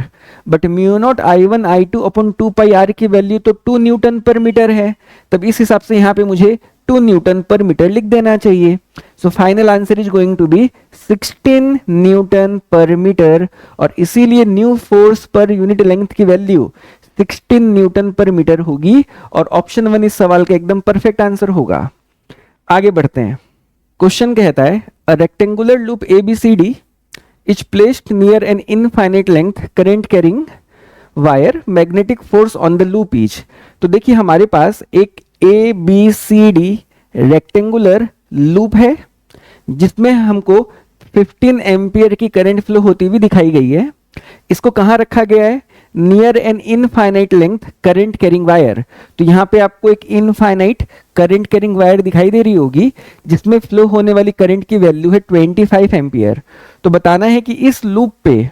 But mu naught I1 I2 upon 2πr की वैल्यू तो 2 न्यूटन पर मीटर है, तब इस हिसाब से यहाँ पे मुझे 2 न्यूटन पर मीटर लिख देना चाहिए। So final answer is going to be 16 newton per metre और इसीलिए new force per unit length की वैल्यू 16 न्यूटन पर मीटर होगी और ऑप्शन 1 इस सवाल का एकदम परफेक्ट आंसर होगा। आगे बढ़ते हैं। क्वेश्चन कहता है a rectangular loop ABCD is placed near an infinite length current carrying wire magnetic force on the loop is. तो देखिए हमारे पास एक ABCD रेक्टेंगुलर लूप है जिसमें हमको 15 एम्पियर की करंट फ्लो होती हुई दिखाई गई है। इसको कहाँ रखा गया है, near an infinite length current carrying wire. तो यहाँ पे आपको एक इनफाइनाइट करंट कैरिंग वायर दिखाई दे रही होगी जिसमें फ्लो होने वाली करंट की वैल्यू है 25 एम्पियर। तो बताना है कि इस लूप पे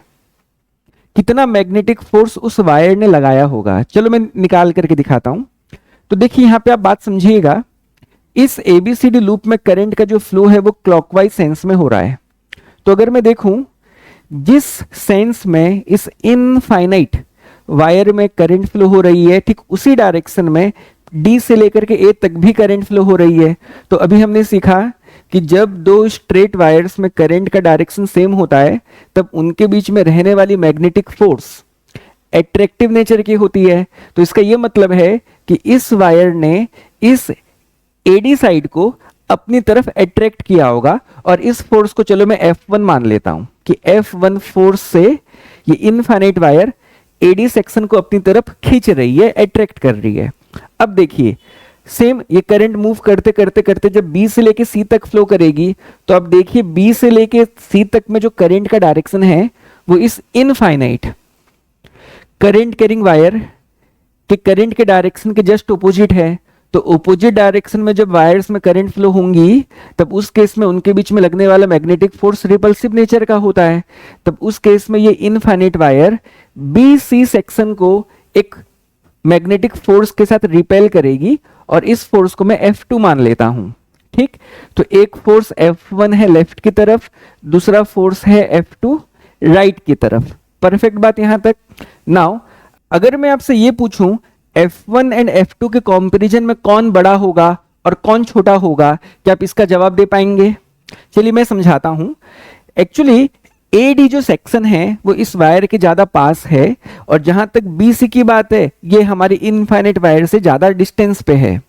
कितना मैग्नेटिक फोर्स उस वायर ने लगाया होगा। चलो मैं निकाल करके दिखाता हूं। तो देखिए यहाँ पे आप बात समझिएगा, इस ABCD लूप में करंट का जो फ्लो है वो क्लॉकवाइज सेंस में हो रहा है। तो अगर मैं देखूं जिस सेंस में इस इनफाइनाइट वायर में करंट फ्लो हो रही है ठीक उसी डायरेक्शन में D से लेकर के A तक भी करंट फ्लो हो रही है। तो अभी हमने सीखा कि जब दो स्ट्रेट वायर्स में करंट का डायरेक्शन सेम होता है तब उनके बीच में रहने वाली मैग्नेटिक फोर्स एट्रैक्टिव नेचर की होती है। तो इसका यह मतलब है कि इस वायर ने इस AD साइड को अपनी तरफ अट्रैक्ट किया होगा और इस फोर्स को चलो मैं F1 मान लेता हूं कि F1 फोर्स से ये इनफाइनाइट वायर AD सेक्शन को अपनी तरफ खींच रही है, अट्रैक्ट कर रही है। अब देखिए सेम ये करंट मूव करते करते करते जब B से लेके C तक फ्लो करेगी तो अब देखिए B से लेके C तक में जो करंट का डायरेक्शन है वो इस इनफाइनाइट करंट कैरिंग वायर के करंट के डायरेक्शन के जस्ट ऑपोजिट है। तो ऑपोजिट डायरेक्शन में जब वायर्स में करंट फ्लो होंगी तब उस केस में उनके बीच में लगने वाला मैग्नेटिक फोर्स रिपल्सिव नेचर का होता है। तब उस केस में ये इनफाइनाइट वायर BC सेक्शन को एक मैग्नेटिक फोर्स के साथ रिपेल करेगी और इस फोर्स को मैं F2 मान लेता हूं। ठीक, तो एक फोर्स F1 है लेफ्ट की तरफ, दूसरा फोर्स है F2 राइट की तरफ। परफेक्ट बात यहां तक। नाउ अगर मैं आपसे ये पूछूं F1 एंड F2 के कंपैरिजन में कौन बड़ा होगा और कौन छोटा होगा, क्या आप इसका जवाब दे पाएंगे? चलिए मैं समझाता हूं। एक्चुअली AD जो सेक्शन है वो इस वायर के ज्यादा पास है, और जहां तक BC की बात है ये हमारी इनफाइनाइट वायर से ज्यादा डिस्टेंस पे है।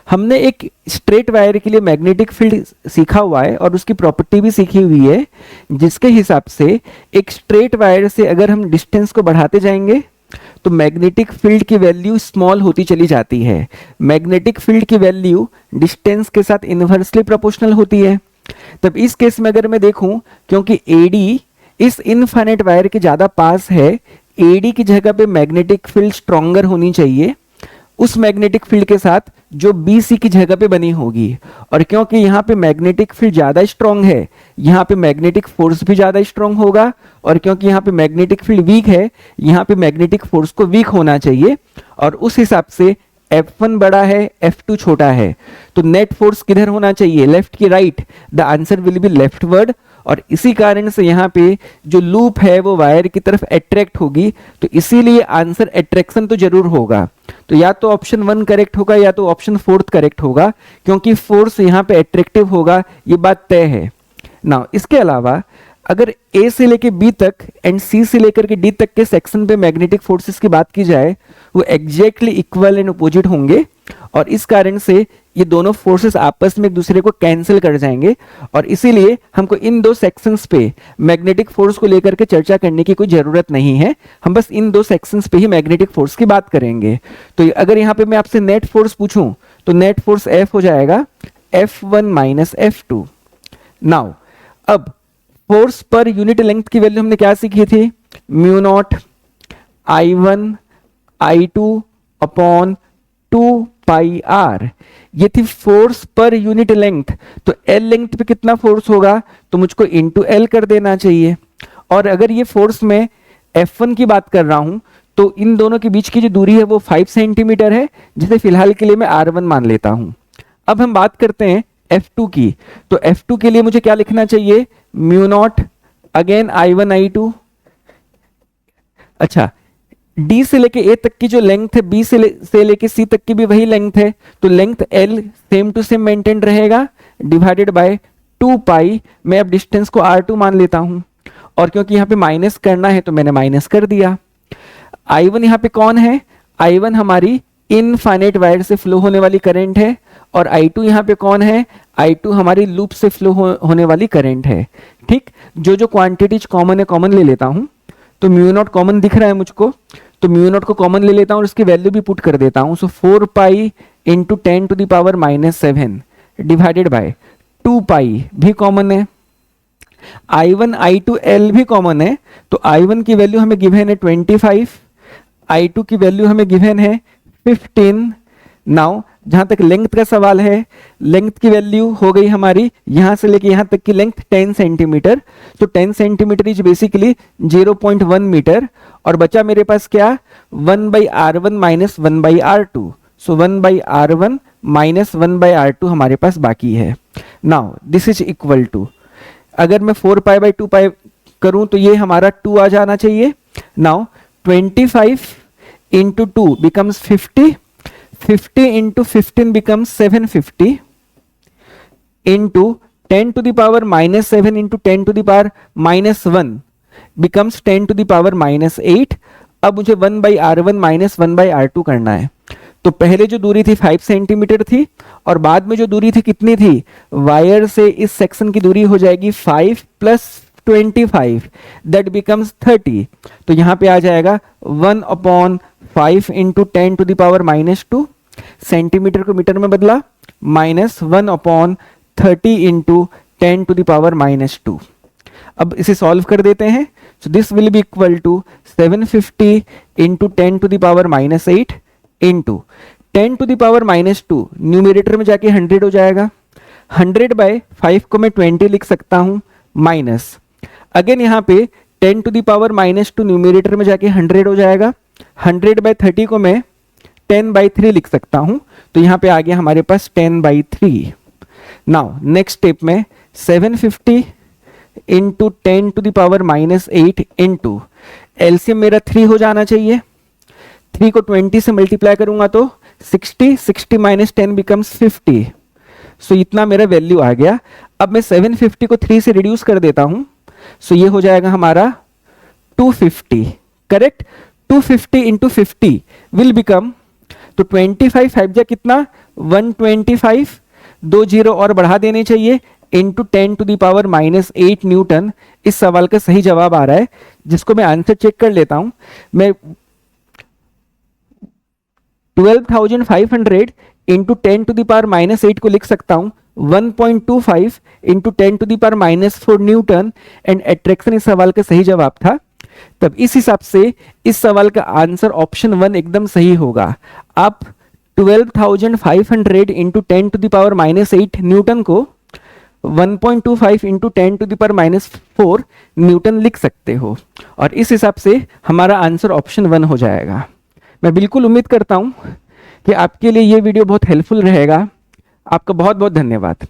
हमने एक स्ट्रेट वायर के लिए मैग्नेटिक फील्ड सीखा हुआ है और उसकी प्रॉपर्टी भी सीखी हुई है, जिसके हिसाब से एक स्ट्रेट वायर से अगर हम डिस्टेंस को बढ़ाते जाएंगे तो मैग्नेटिक फील्ड की वैल्यू स्मॉल होती चली जाती है। मैग्नेटिक फील्ड की वैल्यू डिस्टेंस के साथ इनवर्सली प्रोपोर्शनल होती है। तब इस केस में अगर मैं देखूं, क्योंकि AD इस इनफाइनाइट वायर के ज्यादा पास है, AD की जगह पे मैग्नेटिक फील्ड स्ट्रॉन्गर होनी चाहिए उस मैग्नेटिक फील्ड के साथ जो BC की जगह पे बनी होगी। और क्योंकि यहाँ पे मैग्नेटिक फील्ड ज्यादा स्ट्रांग है, यहाँ पे मैग्नेटिक फोर्स भी ज्यादा स्ट्रांग होगा, और क्योंकि यहाँ पे मैग्नेटिक फील्ड वीक है, यहाँ पे मैग्नेटिक फोर्स को वीक होना चाहिए, और उस हिसाब से F1 बड़ा है, F2 छोटा है। तो नेट फोर्स किधर होना चाहिए, लेफ्ट की right? The answer will be leftward. और इसी कारण से यहाँ पे जो लूप है वो वायर की तरफ अट्रैक्ट होगी, तो इसीलिए आंसर अट्रैक्शन तो जरूर होगा। तो या तो ऑप्शन 1 करेक्ट होगा या तो ऑप्शन 4 करेक्ट होगा, क्योंकि फोर्स यहाँ पे अट्रैक्टिव होगा, ये बात तय है ना। इसके अलावा अगर A से लेके B तक एंड C से लेकर के D तक के सेक्शन पे मैग्नेटिक फोर्सेस की बात की जाए, वो एग्जैक्टली इक्वल एंड अपोजिट होंगे, और इस कारण से ये दोनों फोर्सेस आपस में एक दूसरे को कैंसिल कर जाएंगे, और इसीलिए हमको इन दो सेक्शंस पे मैग्नेटिक फोर्स को लेकर के चर्चा करने की कोई जरूरत नहीं है। हम बस इन दो सेक्शंस पे ही मैग्नेटिक फोर्स की बात करेंगे। तो अगर यहाँ पे मैं आपसे नेट फोर्स पूछूं तो नेट फोर्स F हो जाएगा F1 माइनस F2। नाउ अब फोर्स पर यूनिट लेंथ की वैल्यू हमने क्या सीखी थी? Mu naught I1 I2 upon 2 pi r, ये थी फोर्स पर यूनिट लेंथ। तो L लेंथ पे कितना फोर्स होगा, तो मुझको इंटू L कर देना चाहिए। और अगर ये फोर्स में F1 की बात कर रहा हूं तो इन दोनों के बीच की जो दूरी है वो 5 सेंटीमीटर है, जिसे फिलहाल के लिए मैं R1 मान लेता हूं। अब हम बात करते हैं F2 की। तो F2 के लिए मुझे क्या लिखना चाहिए? Mu naught again I1 I2। अच्छा, D से लेके A तक की जो लेंथ है, B से लेके C तक की भी वही लेंथ है, तो length L same to same maintain रहेगा, डिवाइडेड बाय 2 पाई। मैं अब डिस्टेंस को R2 मान लेता हूं, और क्योंकि यहाँ पे माइनस करना है तो मैंने माइनस कर दिया। I1 यहाँ पे कौन है? I1 हमारी इनफाइनाइट वायर से फ्लो होने वाली करंट है, और I2 यहाँ पे कौन है? I2 हमारी लूप से फ्लो होने वाली करंट है। ठीक, जो जो क्वांटिटीज कॉमन है कॉमन ले लेता हूं। तो म्यू नॉट कॉमन दिख रहा है मुझको, तो म्यू नॉट को कॉमन ले लेता हूं और उसकी वैल्यू भी पुट कर देता हूं। So 4 pi into 10 to the power -7 divided by 2 pi भी कॉमन है। I1 I2 L भी कॉमन है, तो I1 की वैल्यू हमें गिवन है 25, I2 की वैल्यू हमें गिवन है 15। नाउ जहां तक लेंथ का सवाल है, लेंथ की वैल्यू हो गई हमारी यहां से लेके यहां तक की लेंथ 10 सेंटीमीटर। तो 10 सेंटीमीटर इज बेसिकली 0.1 मीटर, और बचा मेरे पास क्या? 1/R1 minus 1/R2। सो 1/R1 माइनस 1/R2 हमारे पास बाकी है। Now this is equal to, अगर मैं 4 पाई बाई 2 पाई करूं तो ये हमारा 2 आ जाना चाहिए। Now 25 into 2 becomes 50, 50 into 15 becomes 750 into 10 to the power -7 into 10 to the power -1 becomes 10 to the power -8। अब मुझे 1/R1 माइनस 1/R2 करना है। तो पहले जो दूरी थी 5 सेंटीमीटर थी, और बाद में जो दूरी थी कितनी थी? वायर से इस सेक्शन की दूरी हो जाएगी 5 प्लस 25, दैट बिकम्स 30। तो यहां पे आ जाएगा 1/5 into 10 to the power -2, centimetre को मीटर में बदला, -1/30 इंटू 10 टू द पावर -2। अब इसे सॉल्व कर देते हैं। So this will be equal to 750 into 10 to the power -8 into 10 to the power -2, numerator में जाके 100 हो जाएगा। 100/5 को मैं 20 लिख सकता हूं, माइनस अगेन यहाँ पे 10 टू द पावर -2 न्यूमरेटर में जाके 100 हो जाएगा। 100/30 को मैं 10/3 लिख सकता हूं, तो यहाँ पे आ गया हमारे पास 10/3। नाउ नेक्स्ट स्टेप में 750 into 10 to the power -8 into LCM मेरा 3 हो जाना चाहिए। 3 को 20 से मल्टीप्लाई करूंगा तो 60, 60 माइनस 10 बिकम्स 50। सो इतना मेरा वैल्यू आ गया। अब मैं 750 को 3 से रिड्यूस कर देता हूं, सो ये हो जाएगा हमारा 250। करेक्ट, 250 इंटू 50 विल बिकम, तो 25 फाइव जा कितना 125, 2 जीरो और बढ़ा देने चाहिए, into 10 to the power -8 newton. इस सवाल का सही जवाब आ रहा है, जिसको मैं आंसर चेक कर लेता हूं। मैं 12,500 इंटू 10 टू द पावर -8 को लिख सकता हूं 1.25 into 10 to the power -4 newton, and attraction इस सवाल का सही जवाब था। तब इस हिसाब से इस सवाल का आंसर ऑप्शन 1 एकदम सही होगा। आप 12,500 into 10 to the power -8 newton को 1.25 into 10 to the power -4 newton लिख सकते हो, और इस हिसाब से हमारा आंसर ऑप्शन 1 हो जाएगा। मैं बिल्कुल उम्मीद करता हूं कि आपके लिए ये वीडियो बहुत हेल्पफुल रहेगा। आपका बहुत बहुत धन्यवाद।